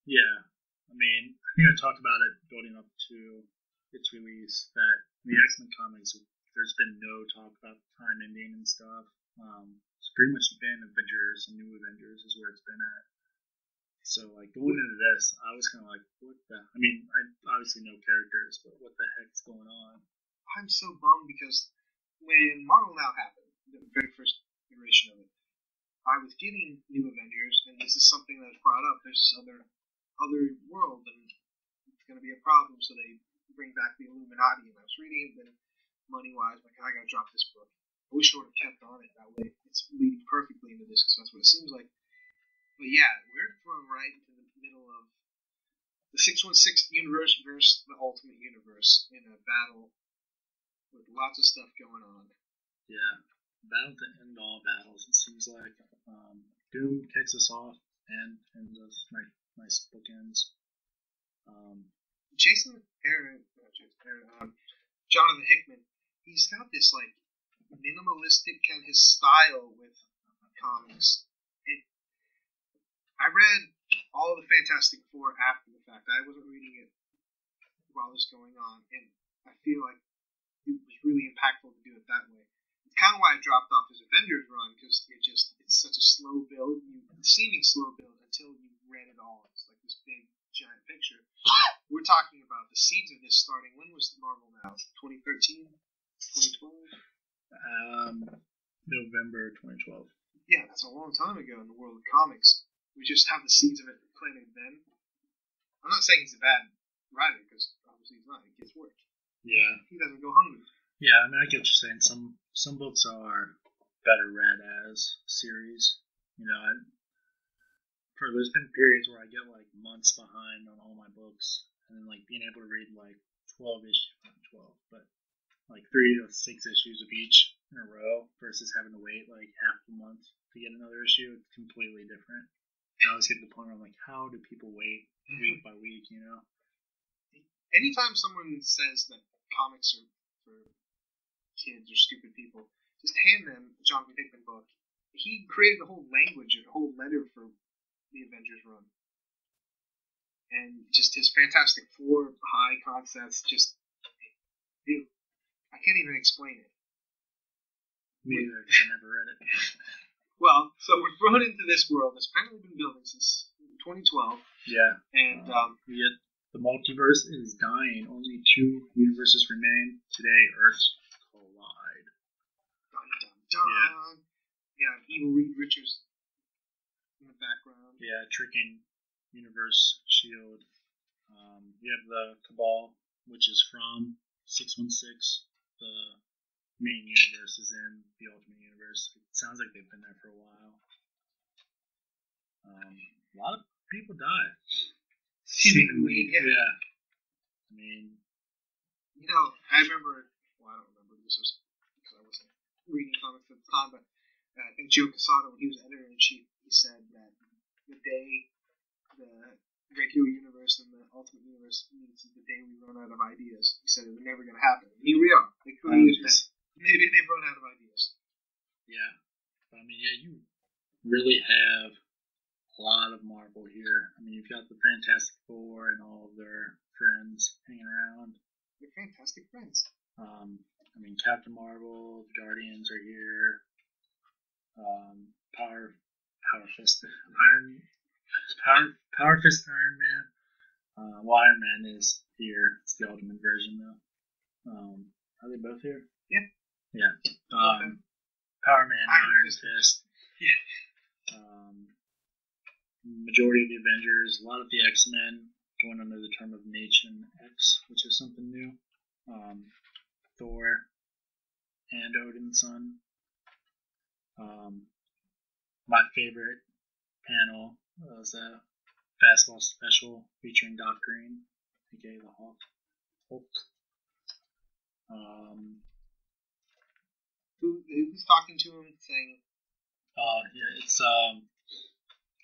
A: Yeah, I mean, I think I talked about it building up to its release that in the X-Men comics, there's been no talk about time ending and stuff. It's pretty much been Avengers and New Avengers is where it's been at. So, like, going into this, I was kind of like, what the... I mean, I obviously know characters, but what the heck's going on?
B: I'm so bummed because when Marvel Now happened, the very first iteration of it, I was getting New Avengers, and this is something that was brought up. There's this other world, and it's going to be a problem, so they bring back the Illuminati, and I was reading it, and money-wise, like, I got to drop this book. I wish I would have kept on it that way. It's leading perfectly into this, because that's what it seems like. But yeah, we're thrown right into the middle of the 616 universe versus the Ultimate Universe in a battle with lots of stuff going on.
A: Yeah, battle to end all battles, it seems like. Doom kicks us off and ends us nice bookends.
B: Jonathan Hickman, he's got this like minimalistic kind of his style with comics. I read all the Fantastic Four after the fact. I wasn't reading it while it was going on, and I feel like it was really impactful to do it that way. It's kind of why I dropped off his Avengers run, because it's such a slow build, seeming slow build until you read it all. It's like this big giant picture. We're talking about the seeds of this starting. When was Marvel now? 2013, 2012.
A: November 2012.
B: Yeah, that's a long time ago in the world of comics. We just have the seeds of it planted then. I'm not saying he's a bad writer, because obviously he's not. He gets work.
A: Yeah.
B: He doesn't go hungry.
A: Yeah, I mean, I get what you're saying. Some books are better read as series. You know, there's been periods where I get like months behind on all my books, and then like being able to read like 12 issues, not 12, but like 3 to 6 issues of each in a row versus having to wait like half a month to get another issue. It's completely different. I always get to the point where I'm like, how do people wait week by week, you know?
B: Anytime someone says that comics are for kids or stupid people, just hand them a Jonathan Hickman book. He created a whole language, a whole letter for the Avengers run. And just his Fantastic Four high concepts, I can't even explain it.
A: Me either, because I never read it.
B: Well, so we're thrown into this world that's apparently been building since 2012.
A: Yeah.
B: And
A: yet the multiverse is dying. Only 2 universes remain. Today, Earths collide.
B: Dun, dun, dun. Yeah, evil Reed Richards in the background.
A: Yeah, tricking universe shield. You have the Cabal, which is from 616. The main universe is in the Ultimate Universe. It sounds like they've been there for a while. A lot of people die.
B: Seemingly, yeah.
A: I mean,
B: you know, I remember. Well, I don't remember. This was because I wasn't reading comics at the time, but I think Joe Quesada, when he was editor in chief, he said that the day the regular universe and the Ultimate Universe meets is the day we run out of ideas. He said it was never going to happen. Here we are. Like 20 years back. Maybe they've run out of ideas.
A: Yeah. But I mean, yeah, you really have a lot of Marvel here. I mean, you've got the Fantastic Four and all of their friends hanging around.
B: They're fantastic friends.
A: I mean, Captain Marvel, the Guardians are here. Power Fist Iron Man. Well, Iron Man is here. It's the Ultimate version, though. Are they both here?
B: Yeah.
A: Yeah. Power Man, Iron Fist.
B: Yeah.
A: Majority of the Avengers, a lot of the X-Men going under the term of Nation X, which is something new. Thor and Odin's son. My favorite panel was a Fastball special featuring Doc Green, aka the Hulk.
B: Who's talking to him saying?
A: Yeah, it's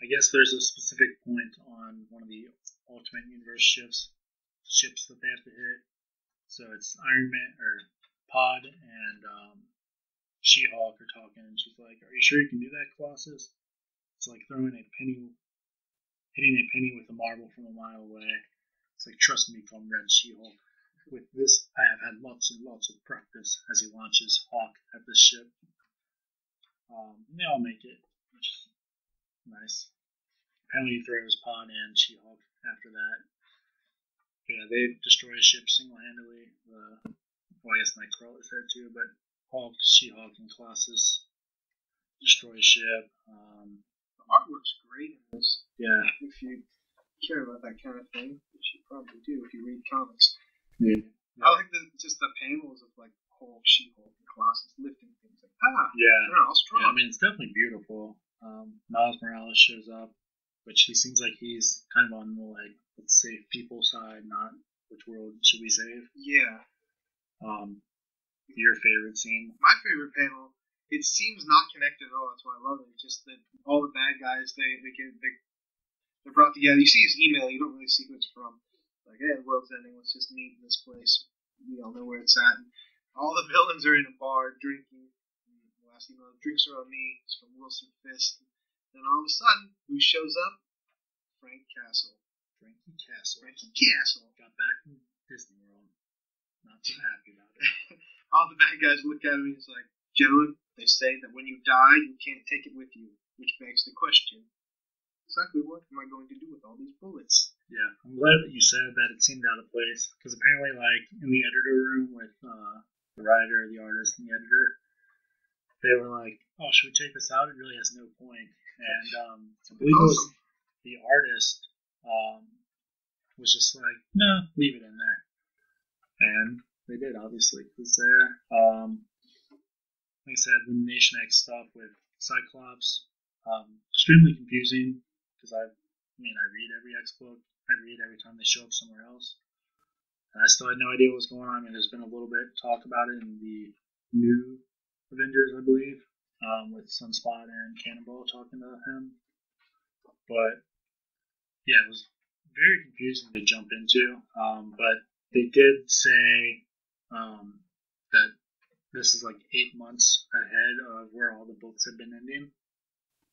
A: I guess there's a specific point on one of the Ultimate Universe ships that they have to hit. So it's Iron Man or Pod and She-Hulk are talking, and she's like, "Are you sure you can do that, Colossus?" It's like hitting a penny with a marble from a mile away. It's like, "Trust me, comrade She-Hulk. With this, I have had lots and lots of practice." As he launches Hawk at the ship, they all make it, which is nice. Apparently, he throws Pod and She-Hulk after that. But yeah, they destroy a ship single-handedly. Well, I guess Nightcrawler's there too, but Hulk, She-Hulk, and Colossus destroy a ship.
B: The artwork's great in this.
A: Yeah.
B: If you care about that kind of thing, which you probably do if you read comics.
A: Yeah.
B: I like just the panels of like Hulk, She-Hulk, and Colossus lifting things. Like,
A: yeah.
B: They're all strong.
A: Yeah, I mean, it's definitely beautiful. Miles Morales shows up, which he seems like he's kind of on the like, let's save people side, not which world should we save.
B: Yeah.
A: Your favorite scene?
B: My favorite panel. It seems not connected at all. That's why I love it. Just that all the bad guys they're brought together. You see his email. You don't really see who it's from. Like, hey, the world's ending. Let's just meet in this place. We all know where it's at. And all the villains are in a bar drinking. And the last thing you know, drinks are on me. It's from Wilson Fisk. Then all of a sudden, who shows up? Frank Castle.
A: Frankie Castle.
B: Frankie Castle.
A: Got back from Disney World. Not too happy about it.
B: All the bad guys look at him and he's like, gentlemen, they say that when you die, you can't take it with you. Which begs the question, exactly what am I going to do with all these bullets?
A: Yeah, I'm glad that you said that it seemed out of place. Because apparently, like, in the editor room with the writer, the artist, and the editor, they were like, oh, should we take this out? It really has no point. And I believe it was the artist was just like, no, leave it in there. And they did, obviously. It's there. Like I said, the Nation X stuff with Cyclops, extremely confusing because I read every X book. I read every time they show up somewhere else. And I still had no idea what was going on. I mean, there's been a little bit talk about it in the new Avengers, I believe, with Sunspot and Cannonball talking to him. But yeah, it was very confusing to jump into. But they did say that this is like 8 months ahead of where all the books have been ending.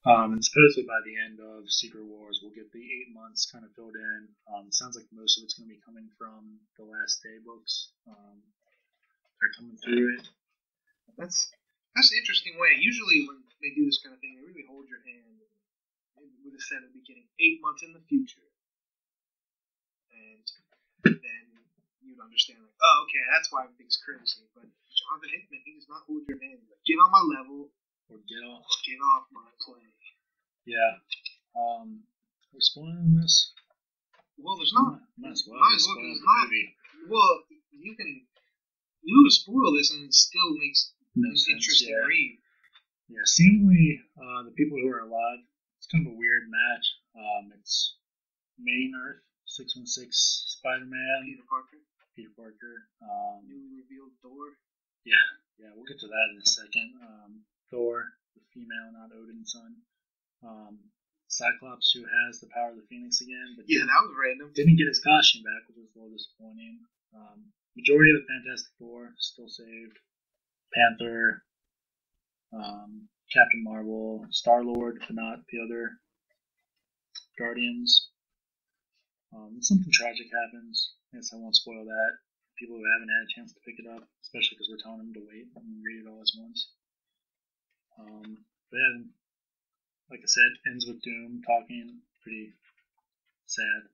A: And supposedly by the end of Secret Wars, we'll get the 8 months kind of filled in. Sounds like most of it's going to be coming from the Last Day books. They're coming through it.
B: That's an interesting way. Usually when they do this kind of thing, they really hold your hand. They would have said at the beginning, 8 months in the future. And then you'd understand, like, oh, okay, that's why everything's crazy. But Jonathan Hickman, he does not hold your hand. Like, get on my level.
A: Or get off.
B: Get off my plane.
A: Yeah. We're spoiling this?
B: Well, there's not.
A: Might as well.
B: Spoil the movie. Well, you can spoil this and it still makes
A: no
B: an
A: sense,
B: interesting read.
A: Yeah, seemingly the people who are alive, it's kind of a weird match. It's Main Earth, 616 Spider-Man. Peter Parker.
B: Newly revealed Thor.
A: Yeah, we'll get to that in a second. Thor, the female, not Odin's son. Cyclops, who has the power of the Phoenix again. But
B: that was random.
A: Didn't get his costume back, which was a little disappointing. Majority of the Fantastic Four still saved. Panther, Captain Marvel, Star-Lord, but not the other Guardians. Something tragic happens. I guess I won't spoil that. People who haven't had a chance to pick it up, especially because we're telling them to wait and read it all at once. But yeah, like I said, ends with Doom talking, pretty sad.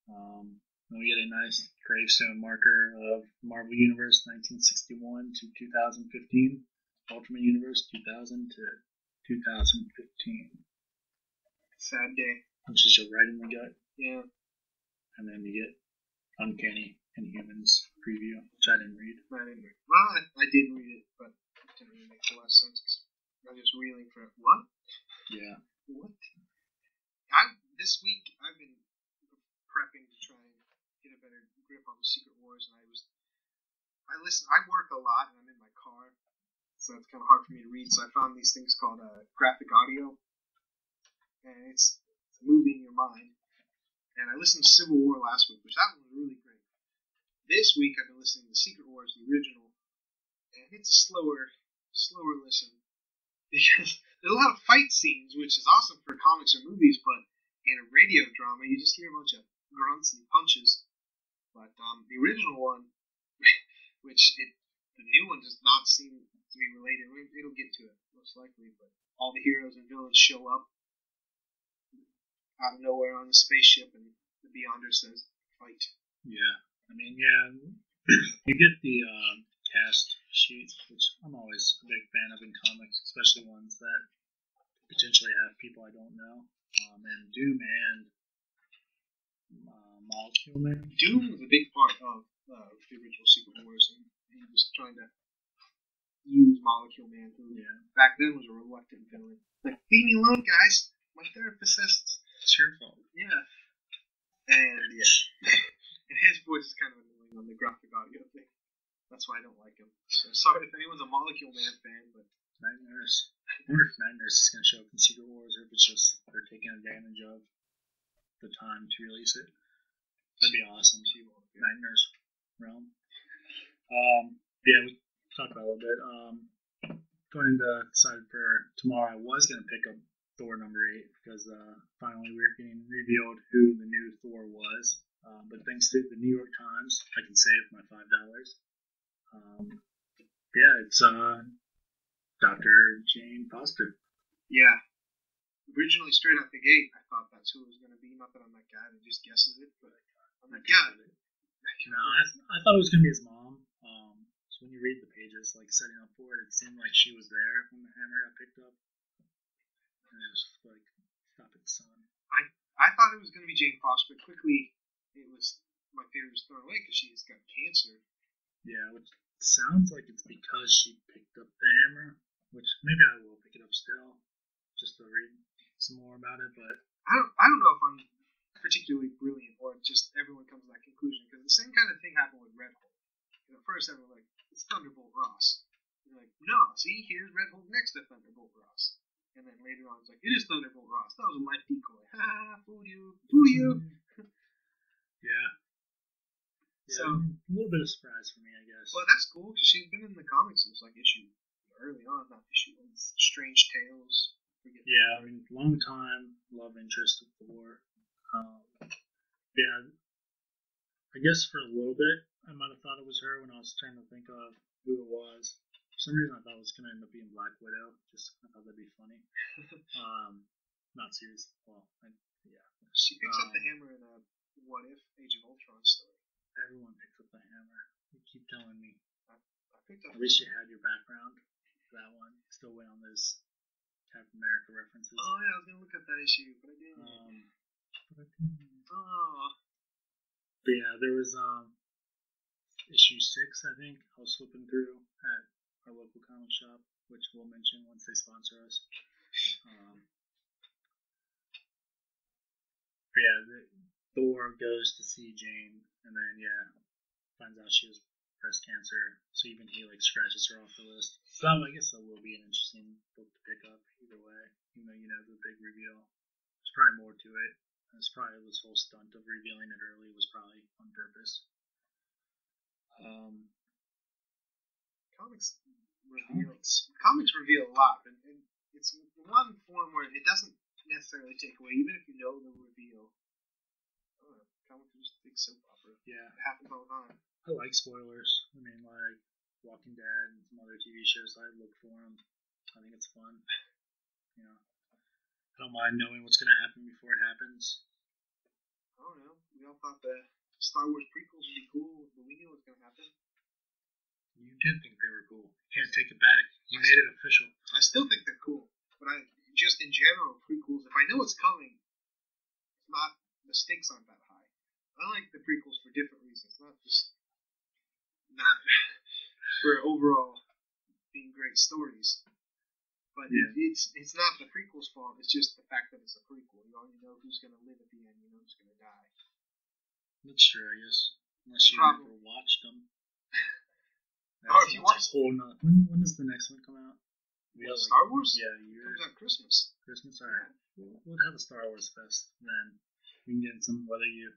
A: Then we get a nice gravestone marker of Marvel Universe 1961 to 2015, Ultimate Universe 2000 to 2015.
B: Sad day.
A: Which is your right in the gut.
B: Yeah.
A: And then you get Uncanny Inhumans preview, which I didn't read.
B: Well, I did read it, but it didn't really make a lot of sense. I was just reeling for what?
A: Yeah.
B: What? This week I've been prepping to try and get a better grip on the Secret Wars, and I work a lot, and I'm in my car, so it's kind of hard for me to read. So I found these things called graphic audio, and it's a movie in your mind. And I listened to Civil War last week, which that one was really great. This week I've been listening to Secret Wars, the original, and it's a slower listen. Because there's a lot of fight scenes, which is awesome for comics or movies, but in a radio drama, you just hear a bunch of grunts and punches. But the original one, the new one does not seem to be related. It'll get to it, most likely, but all the heroes and villains show up out of nowhere on the spaceship, and the Beyonder says, fight.
A: Yeah. I mean, yeah, you get the cast sheets, which I'm always a big fan of in comics, especially ones that potentially have people I don't know. And Doom and Molecule Man.
B: Doom was a big part of the original Secret Wars, and he was trying to use Molecule Man, who back then was a reluctant villain. Like, leave me alone, guys. My therapist says
A: it's your fault.
B: Yeah. And and his voice is kind of annoying on the graphic audio thing. That's why I don't like him. So sorry if anyone's a Molecule Man fan, but
A: Night Nurse. I wonder if Night Nurse is going to show up in Secret Wars, or if it's just they're taking advantage of the time to release it. That'd be awesome. Nightmares realm. We talked about it a little bit. Going into decided for tomorrow, I was gonna pick up Thor number 8 because finally we're getting revealed who the new Thor was. But thanks to the New York Times, I can save my $5. It's Dr. Jane Foster.
B: Yeah. Originally, straight out the gate, I thought that's who it was going to be. Not that I'm that guy that just guesses it, but I'm like, yeah.
A: No, I thought it was going to be his mom. So when you read the pages, like setting up for it, it seemed like she was there when the hammer got picked up. And it was like, stop it, son.
B: I thought it was going to be Jane Foster, but quickly it was my theory was thrown away because she's got cancer.
A: Yeah, which sounds like it's because she picked up the hammer, which maybe I will pick it up still, just to read some more about it. But
B: I don't know if I'm particularly brilliant or just everyone comes to that conclusion because the same kind of thing happened with Red Hulk. At first, everyone was like, it's Thunderbolt Ross. And they're like, no, see, here's Red Hulk next to Thunderbolt Ross. And then later on, it's like, it is Thunderbolt Ross. That was a light decoy. Ha, fool you.
A: Yeah. So, a little bit of surprise for me, I guess.
B: Well, that's cool because she's been in the comics since like issue early on, not issue Strange Tales.
A: Yeah, I mean, long time love interest with Thor. I guess for a little bit, I might have thought it was her when I was trying to think of who it was. For some reason, I thought it was going to end up being Black Widow. Just I thought that'd be funny. Not serious. Well, yeah.
B: She picks up the hammer in a What If Age of Ultron story.
A: Everyone picks up the hammer. You keep telling me.
B: I picked up.
A: I wish you had your background for that one. Still wait on those Captain America references.
B: Oh yeah, I was gonna look at that issue, but I didn't.
A: But yeah, there was issue 6, I think. I was flipping through at our local comic shop, which we'll mention once they sponsor us. Thor goes to see Jane, and then finds out she has breast cancer. So even he scratches her off the list. So I guess that will be an interesting book to pick up either way. Even though the big reveal. There's probably more to it. And it's probably this whole stunt of revealing it early was probably on purpose.
B: Comics reveal a lot, and it's one form where it doesn't necessarily take away, even if you know the reveal. Comics are just a big soap opera.
A: Yeah,
B: it happens all the time.
A: I like spoilers. I mean, like Walking Dead and some other TV shows. I look for them. I think it's fun. I don't mind knowing what's going to happen before it happens.
B: I don't know. We all thought the Star Wars prequels would be cool, but we knew what was going to happen.
A: You did think they were cool. You can't take it back. You made it official.
B: I still think they're cool, but just in general, prequels, if I know it's coming, the stakes aren't that high. I like the prequels for different reasons, not for overall being great stories. But it's not the prequel's fault. It's just the fact that it's a prequel. You already know who's going to live at the end. You know who's going to die.
A: That's true, I guess. Unless you never watched them.
B: If you watch
A: when does the next one come out?
B: Star Wars?
A: Yeah,
B: it comes out Christmas.
A: Alright. Yeah. We'll have a Star Wars fest then. We can get some whether you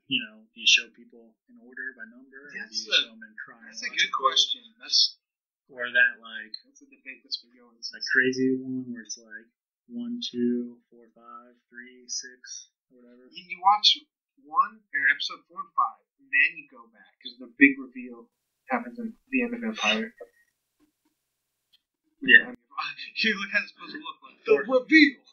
A: show people in order by number, or do you show them in chronological?
B: That's a good question. That's
A: a debate that's been going. That crazy one where it's 1, 2, 4, 5, 3, 6, or whatever.
B: You watch episode 4 and 5, and then you go back because the big reveal happens at the end of Empire.
A: Yeah.
B: You look how it's supposed to look like. The reveal!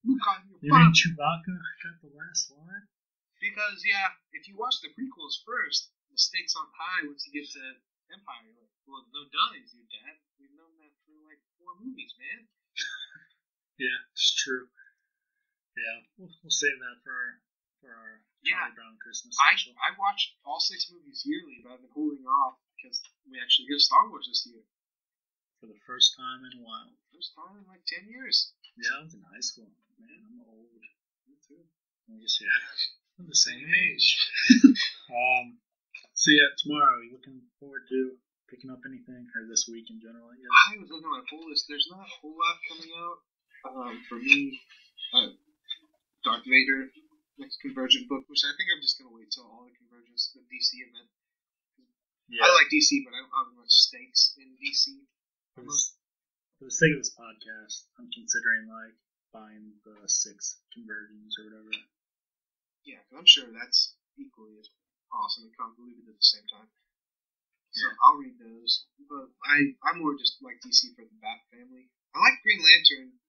B: Look on your
A: You mean Chewbacca got the last line?
B: Because, if you watch the prequels first, the stakes aren't high once you get to Empire. You're like, well, no dummies, your dad. We've known that for 4 movies, man.
A: Yeah, it's true. Yeah, we'll save that for our Charlie Brown Christmas special.
B: I watched all 6 movies yearly, but I've been holding off because we actually get Star Wars this year.
A: For the first time in a while.
B: First time in 10 years.
A: Yeah, I was in high school. Man, I'm old. Me too. I guess, I'm the same age. So tomorrow, are you looking forward to picking up anything, or this week in general? Yeah.
B: I was looking at my full list. There's not a whole lot coming out. For me, Darth Vader next Convergent book, which I think I'm just gonna wait till all the Convergence, the DC event.
A: Yeah.
B: I like DC, but I don't have much stakes in DC.
A: For the sake of this podcast, I'm considering like buying the 6 Convergence or whatever.
B: Yeah, because I'm sure that's equally as awesome and convoluted at the same time. So
A: Yeah.
B: I'll read those. But I more just like DC for the Bat family. I like Green Lantern.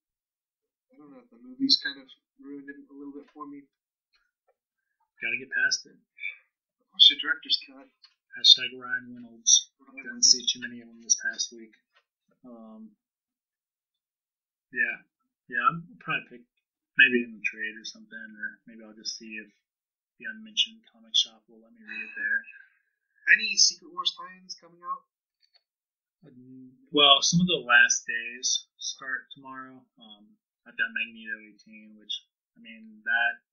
B: I don't know if the movies kind of ruined it a little bit for me.
A: Gotta get past it.
B: I watched the director's cut.
A: Hashtag Ryan Reynolds. Didn't see too many of them this past week. Yeah, I'll probably pick maybe in the trade or something, or maybe I'll just see if the Unmentioned comic shop will let me read it there.
B: Any Secret Wars tie-ins coming out?
A: Well, some of the last days start tomorrow. I've got Magneto 18, which, I mean, that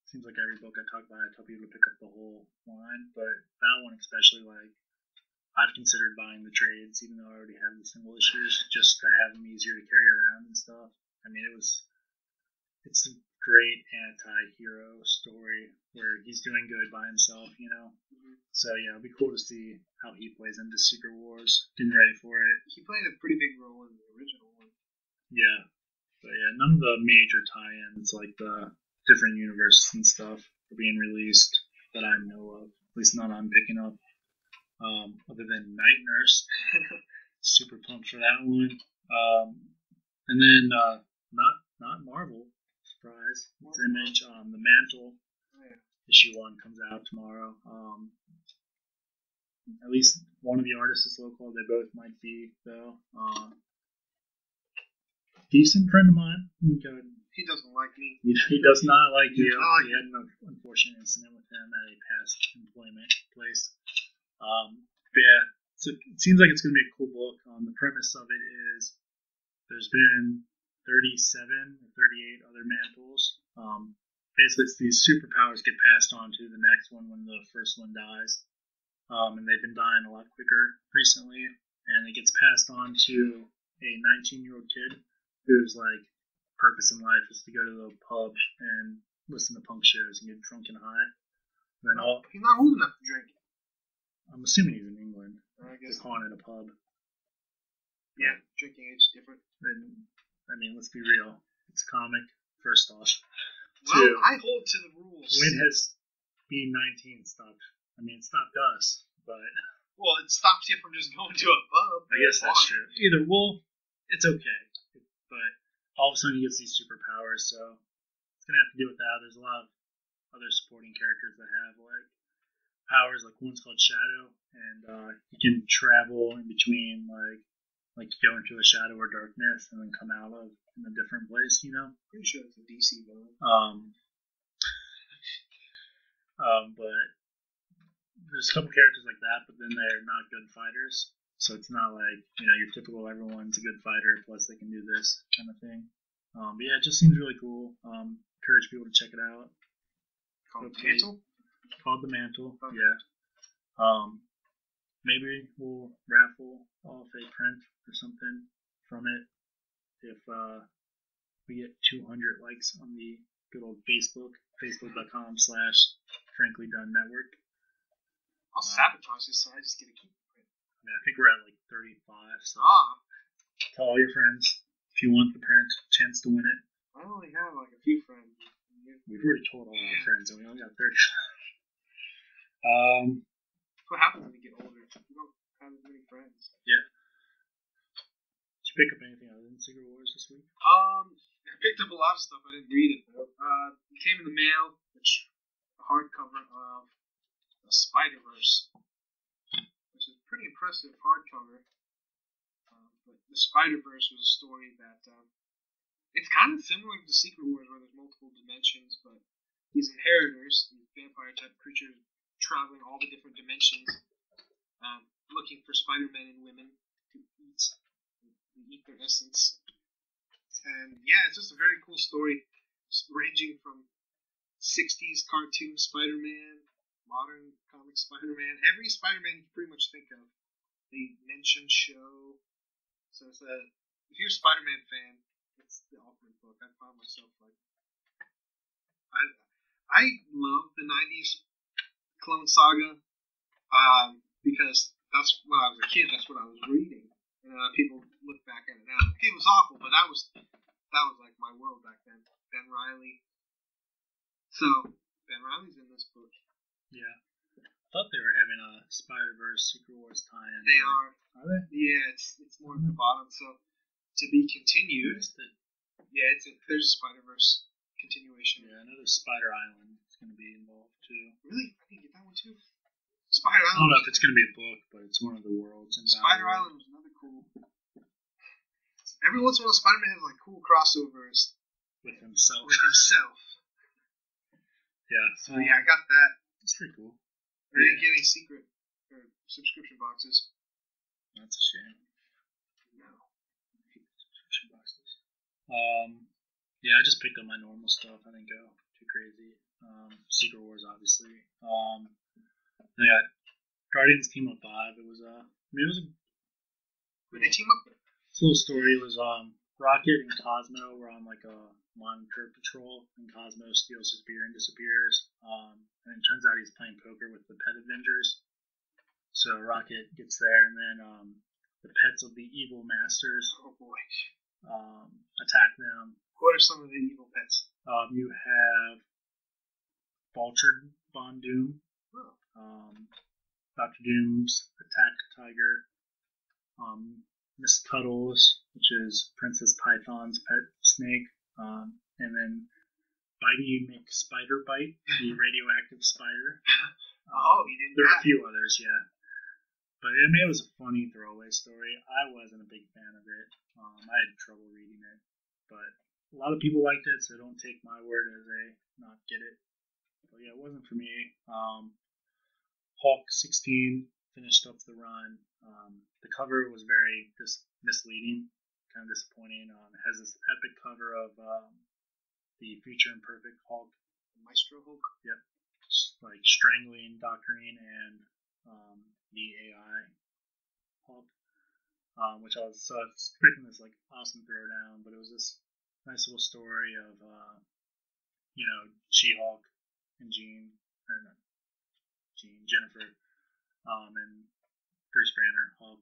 A: seems like every book I talk about, I tell people to pick up the whole line, but that one especially, like, I've considered buying the trades, even though I already have the single issues, just to have them easier to carry around and stuff. I mean, it's a great anti-hero story where he's doing good by himself, you know?
B: Mm-hmm.
A: So, yeah, it'll be cool to see how he plays into Secret Wars. Getting ready for it.
B: He played a pretty big role in the original one.
A: Yeah. But, yeah, none of the major tie-ins, like the different universes and stuff, are being released that I know of. At least none I'm picking up. Other than Night Nurse. Super pumped for that one. And then, not Marvel. Surprise. It's Image. The Mantle. Issue 1 comes out tomorrow. At least one of the artists is local. They both might be, though. Decent friend of mine.
B: He doesn't like me.
A: He does not like you. He had an unfortunate incident with him at a past employment place. But yeah, so it seems like it's going to be a cool book. The premise of it is there's been 37 or 38 other mantles. Basically, it's these superpowers get passed on to the next one when the first one dies. And they've been dying a lot quicker recently. And it gets passed on to a 19-year-old kid whose like purpose in life is to go to the pub and listen to punk shows and get drunk and high. And then
B: he's not old enough to drink.
A: I'm assuming he's in England.
B: I guess.
A: They're calling it a pub.
B: Yeah, drinking age is different.
A: And, I mean, let's be real. It's a comic, first off.
B: Well, I hold to the rules.
A: When has being 19 stopped? I mean, it stopped us, but...
B: Well, it stops you from just going to a pub.
A: I guess that's true. It's okay. But all of a sudden he gets these superpowers, so it's going to have to do with that. There's a lot of other supporting characters that have, like, powers. Like, one's called Shadow, and you can travel in between, like go into a shadow or darkness and then come out of in a different place, you know?
B: Pretty sure it's a DC villain.
A: But there's a couple characters like that, but then they're not good fighters. So it's not like, you know, your typical everyone's a good fighter, plus they can do this kind of thing. But yeah, it just seems really cool. Encourage people to check it out.
B: Called Mantle?
A: Called The Mantle,
B: okay.
A: Yeah. Maybe we'll raffle off a print or something from it if we get 200 likes on the good old Facebook.com/Frankly Done Network.
B: I'll sabotage this so I just get a keep the print.
A: I think we're at like 35, so tell all your friends if you want the print, chance to win it.
B: I only have like a few friends.
A: We've already told all our friends and we only got 35.
B: What happens when you get older? You don't have as many friends.
A: Yeah. Did you pick up anything other than Secret Wars this week?
B: I picked up a lot of stuff. I didn't read it though. It came in the mail, which a hardcover of the Spider-Verse, which is a pretty impressive hardcover. But the Spider-Verse was a story that it's kind of similar to Secret Wars, where there's multiple dimensions, but these inheritors, these vampire-type creatures, traveling all the different dimensions, looking for Spider-Men and women to eat their essence. And yeah, it's just a very cool story, ranging from 60s cartoon Spider-Man, modern comic Spider-Man, every Spider-Man you pretty much think of. They mention show. So it's if you're a Spider-Man fan, it's the ultimate book. I found myself like, I love the '90s Clone Saga because that's when I was a kid. That's what I was reading. And people look back at it now. It was awful, but that was like my world back then. Ben Riley. So Ben Riley's in this book.
A: Yeah. I thought they were having a Spider-Verse Secret Wars tie-in.
B: They are.
A: Are they?
B: Yeah, it's more at the bottom. So to be continued. Yeah, there's a Spider-Verse continuation.
A: Yeah, I know there's Spider Island is going to be involved too.
B: Really? I didn't get that one too. Spider Island.
A: I don't know if it's going to be a book, but it's one of the worlds.
B: Spider Island was another cool. Every once in a while, Spider-Man has like cool crossovers
A: with himself.
B: Yeah. So yeah, I got that.
A: That's pretty cool.
B: I didn't get any secret or subscription boxes.
A: That's a shame.
B: No.
A: I hate subscription boxes. Yeah, I just picked up my normal stuff. I didn't go too crazy. Secret Wars, obviously. I got Guardians Team Up 5. It was
B: Were they team up?
A: This little story was Rocket and Cosmo were on like a monitor patrol, and Cosmo steals his beer and disappears. And it turns out he's playing poker with the Pet Avengers. So Rocket gets there, and then the pets of the evil masters attack them.
B: What are some of the evil pets?
A: You have Vulture Von Doom, Dr. Doom's Attack Tiger, Miss Cuddles, which is Princess Python's pet snake, and then Bitey McSpider-Bite, the radioactive spider.
B: He didn't.
A: There are a few others, yeah. But I mean, it was a funny throwaway story. I wasn't a big fan of it. I had trouble reading it, but a lot of people liked it, so don't take my word as a not get it. But yeah, it wasn't for me. Hulk 16 finished up the run. The cover was very misleading, kind of disappointing. It has this epic cover of the Future Imperfect Hulk.
B: Maestro Hulk?
A: Yep. Just like strangling Doctorine and the AI Hulk. Which I was expecting this like awesome throwdown, but it was this nice little story of She-Hulk and Jennifer, and Bruce Banner, Hulk,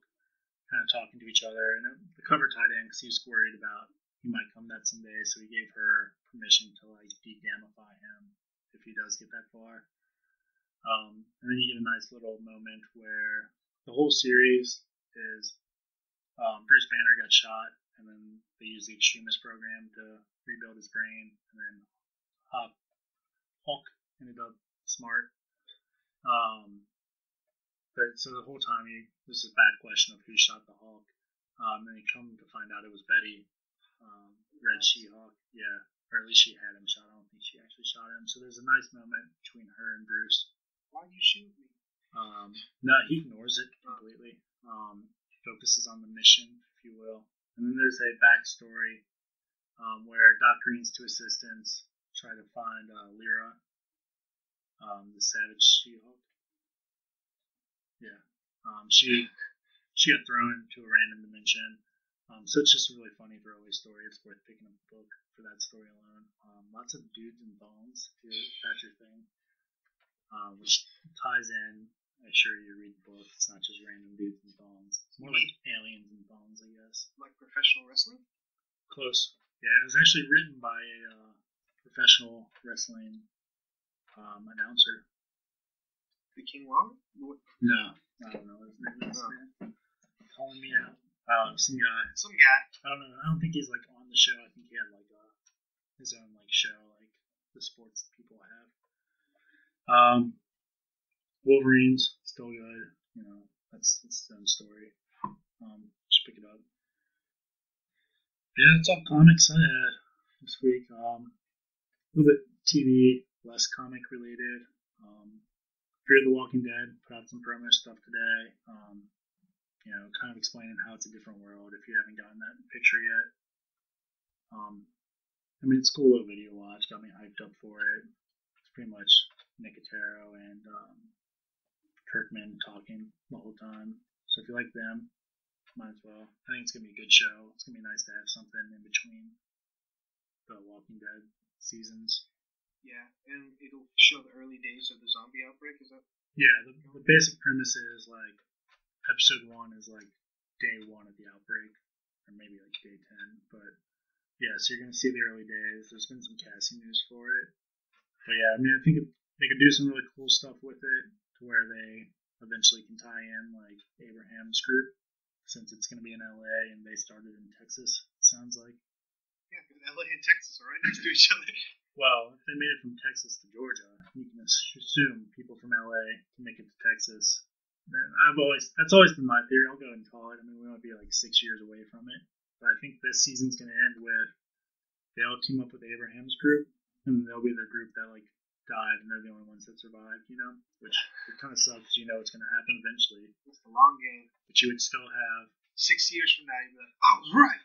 A: kind of talking to each other. And the cover tied in because he was worried about he might come that someday, so he gave her permission to like de-gamify him if he does get that far. And then you get a nice little moment where the whole series is Bruce Banner got shot, and then they used the Extremist program to rebuild his brain, and then Hulk ended up smart. But so the whole time, this is a bad question of who shot the Hulk. And then you come to find out it was Betty, Red She-Hulk. Yeah, or at least she had him shot. I don't think she actually shot him. So there's a nice moment between her and Bruce.
B: Why'd you shoot me?
A: No, he ignores it completely. Focuses on the mission, if you will. And then there's a backstory where Doctorine's two assistants try to find Lyra, the Savage She-Hulk. Yeah. She got thrown into a random dimension. So it's just a really funny throwaway story. It's worth picking up a book for that story alone. Lots of dudes and bones, if that's your thing. Which ties in. Make sure you read the book. It's not just random dudes and bones. It's more like aliens and bones, I guess.
B: Like professional wrestling?
A: Close. Yeah, it was actually written by a professional wrestling announcer.
B: The King Lawler?
A: No, I don't know his name. Man. Calling me out. Some guy.
B: Some guy.
A: I don't know. I don't think he's like on the show. I think he had like his own like show, like the sports people have. Wolverine's still good. That's its own story. Just pick it up. Yeah, that's all comics I had this week. A little bit TV, less comic related. Fear the Walking Dead put out some promo stuff today. Kind of explaining how it's a different world if you haven't gotten that picture yet. It's a cool little video watch. Got me hyped up for it. It's pretty much Nicotero and Kirkman talking the whole time. So if you like them, might as well. I think it's going to be a good show. It's going to be nice to have something in between the Walking Dead seasons.
B: Yeah, and it'll show the early days of the zombie outbreak. Is that?
A: Yeah, the basic premise is like episode 1 is like day 1 of the outbreak, or maybe like day 10. But yeah, so you're gonna see the early days. There's been some casting news for it, but yeah, I mean, I think they could do some really cool stuff with it to where they eventually can tie in like Abraham's group, since it's gonna be in LA and they started in Texas. It sounds like.
B: Yeah, because LA and Texas are right next to each other.
A: Well, if they made it from Texas to Georgia, you can assume people from LA can make it to Texas. That's always been my theory. I'll go ahead and call it. I mean, we might be like 6 years away from it, but I think this season's going to end with they all team up with Abraham's group, and they'll be their group that like died, and they're the only ones that survived. You know, which it kind of sucks. You know, it's going to happen eventually.
B: It's the long game.
A: But you would still have
B: 6 years from now, you'd be like, I was right.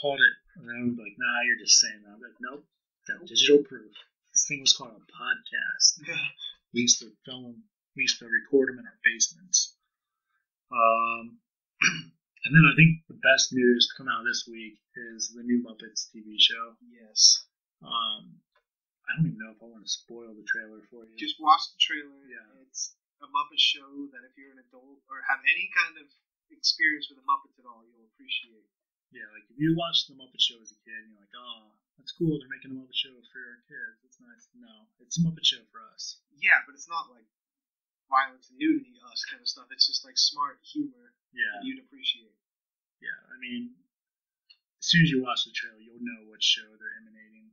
A: Called it, and then I would be like, nah, you're just saying that. I'm like, nope. Got digital proof. This thing was called a podcast. We used to record them in our basements. And then I think the best news to come out this week is the new Muppets TV show.
B: Yes.
A: I don't even know if I want to spoil the trailer for you.
B: Just watch the trailer.
A: Yeah.
B: It's a Muppet show that if you're an adult or have any kind of experience with the Muppets at all, you'll appreciate.
A: Yeah, like if you watched the Muppet Show as a kid and you're like, oh, that's cool, they're making a Muppet Show for our kids. It's nice. No, it's a Muppet Show for us.
B: Yeah, but it's not like violence and nudity, us kind of stuff. It's just like smart humor that you'd appreciate.
A: Yeah, I mean, as soon as you watch the trailer, you'll know what show they're emanating.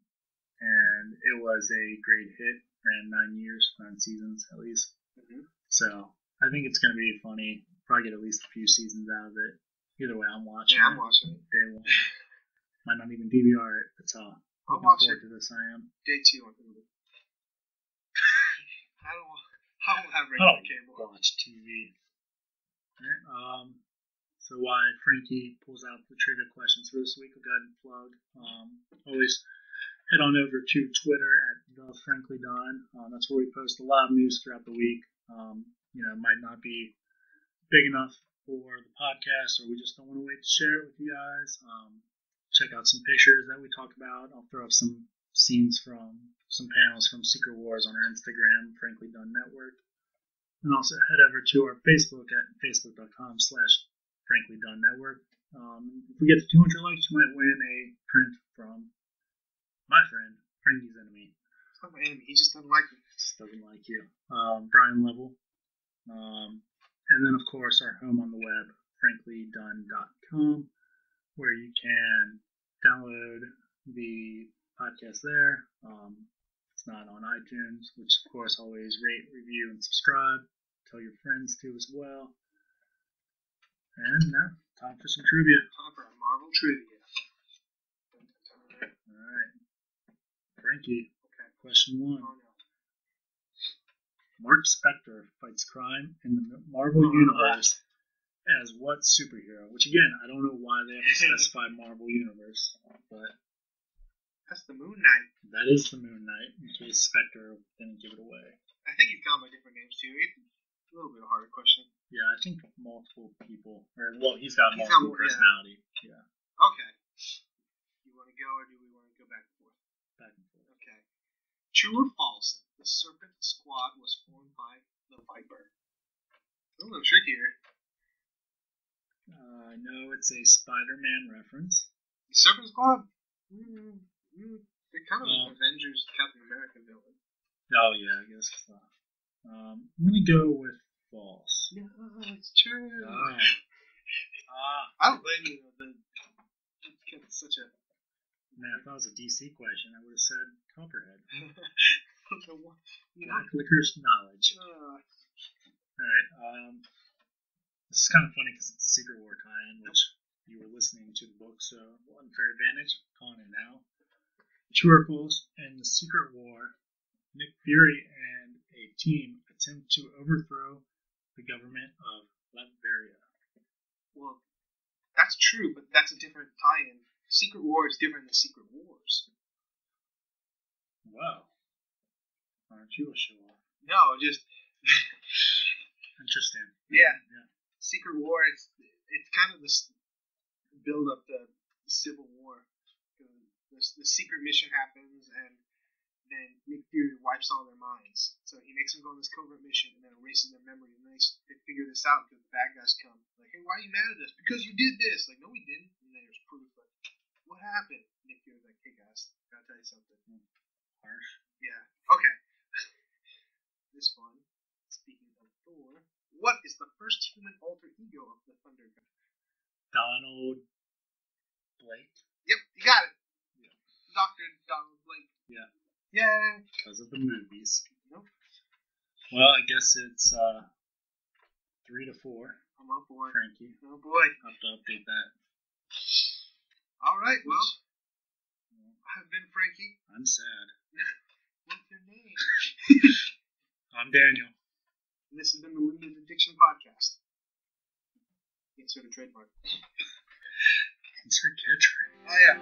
A: And it was a great hit. Ran 9 years, 9 seasons at least.
B: Mm-hmm.
A: So I think it's going to be funny. Probably get at least a few seasons out of it. Either way, I'm watching.
B: Yeah, I'm watching it.
A: Day 1. Might not even DVR it. That's how
B: I'll watch it.
A: To this I am.
B: Day 2 on Hulu. I don't have regular cable.
A: Watch TV. Alright, so while Frankie pulls out the trivia questions for this week, I'll go ahead and plug. Always head on over to Twitter at @FranklyDon. That's where we post a lot of news throughout the week. It might not be big enough for the podcast, or we just don't want to wait to share it with you guys. Check out some pictures that we talk about. I'll throw up some scenes from some panels from Secret Wars on our Instagram, Frankly Done Network. And also head over to our Facebook at facebook.com/Frankly Done Network. If we get to 200 likes, you might win a print from my friend, Frankie's enemy.
B: It's not my enemy, he just doesn't like me.
A: Just doesn't like you. Brian Level. And then, of course, our home on the web, franklydone.com, where you can download the podcast there. It's not on iTunes, which, of course, always rate, review, and subscribe. Tell your friends to as well. And now, time for some trivia.
B: Time for our Marvel trivia.
A: All right. Frankie,
B: okay.
A: Question 1.
B: Oh, no.
A: Mark Spector fights crime in the Marvel Universe as what superhero? Which, again, I don't know why they have to specify Marvel Universe, but...
B: That's the Moon Knight.
A: That is the Moon Knight, in case Spector didn't give it away.
B: I think he's gone by different names, too. It's a little bit of a harder question.
A: Yeah, I think multiple people... he's got multiple personality. Yeah.
B: Okay. You want to go, or do we want to go back and forth?
A: Back and forth.
B: Okay. True or false? The Serpent Squad was formed by the Viper. A little trickier.
A: I know it's a Spider-Man reference.
B: The Serpent Squad? They're kind of an Avengers Captain America villain.
A: Oh, yeah, I guess so. I'm going to go with false.
B: No, it's true.
A: I
B: don't blame you. It's such a...
A: Man, if that was a DC question, I would have said Copperhead.
B: You
A: Black Licorice Knowledge. Alright, this is kind of funny because it's a Secret War tie-in, which you were listening to the book, so unfair advantage, calling it now. True or false, in the Secret War, Nick Fury and a team attempt to overthrow the government of Latveria.
B: Well, that's true, but that's a different tie-in. Secret War is different than Secret Wars.
A: Wow. Aren't you a show-off?
B: No, just...
A: Interesting.
B: Yeah. Secret War, it's kind of this build up the Civil War. The secret mission happens, and then Nick Fury wipes all their minds. So he makes them go on this covert mission and then erases their memory. And then they figure this out because the bad guys come. Like, hey, why are you mad at us? Because you did this. Like, no, we didn't. And then there's proof. Like, what happened? Nick Fury's like, hey, guys, gotta tell you something.
A: Harsh.
B: Yeah. Okay. This one. Speaking of Thor, what is the first human alter ego of the Thunder God?
A: Donald Blake.
B: Yep, you got it.
A: Yeah.
B: Dr. Donald Blake.
A: Yeah.
B: Yay.
A: Because of the movies.
B: Nope.
A: Well, I guess it's 3-4.
B: I'm up for it.
A: Frankie.
B: Oh boy.
A: I'll have to update that.
B: All right. Well, I've been Frankie.
A: I'm sad.
B: What's your name?
A: I'm Daniel.
B: And this has been the Limited Addiction Podcast. Insert a trademark.
A: Insert catchphrase.
B: Oh yeah.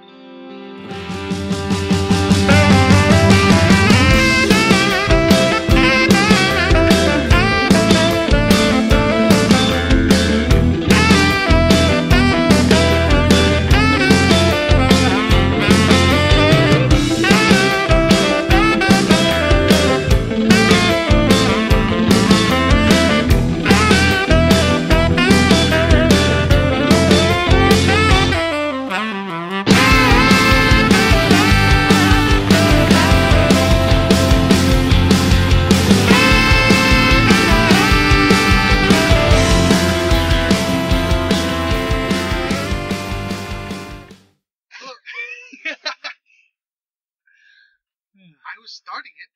B: I was starting it.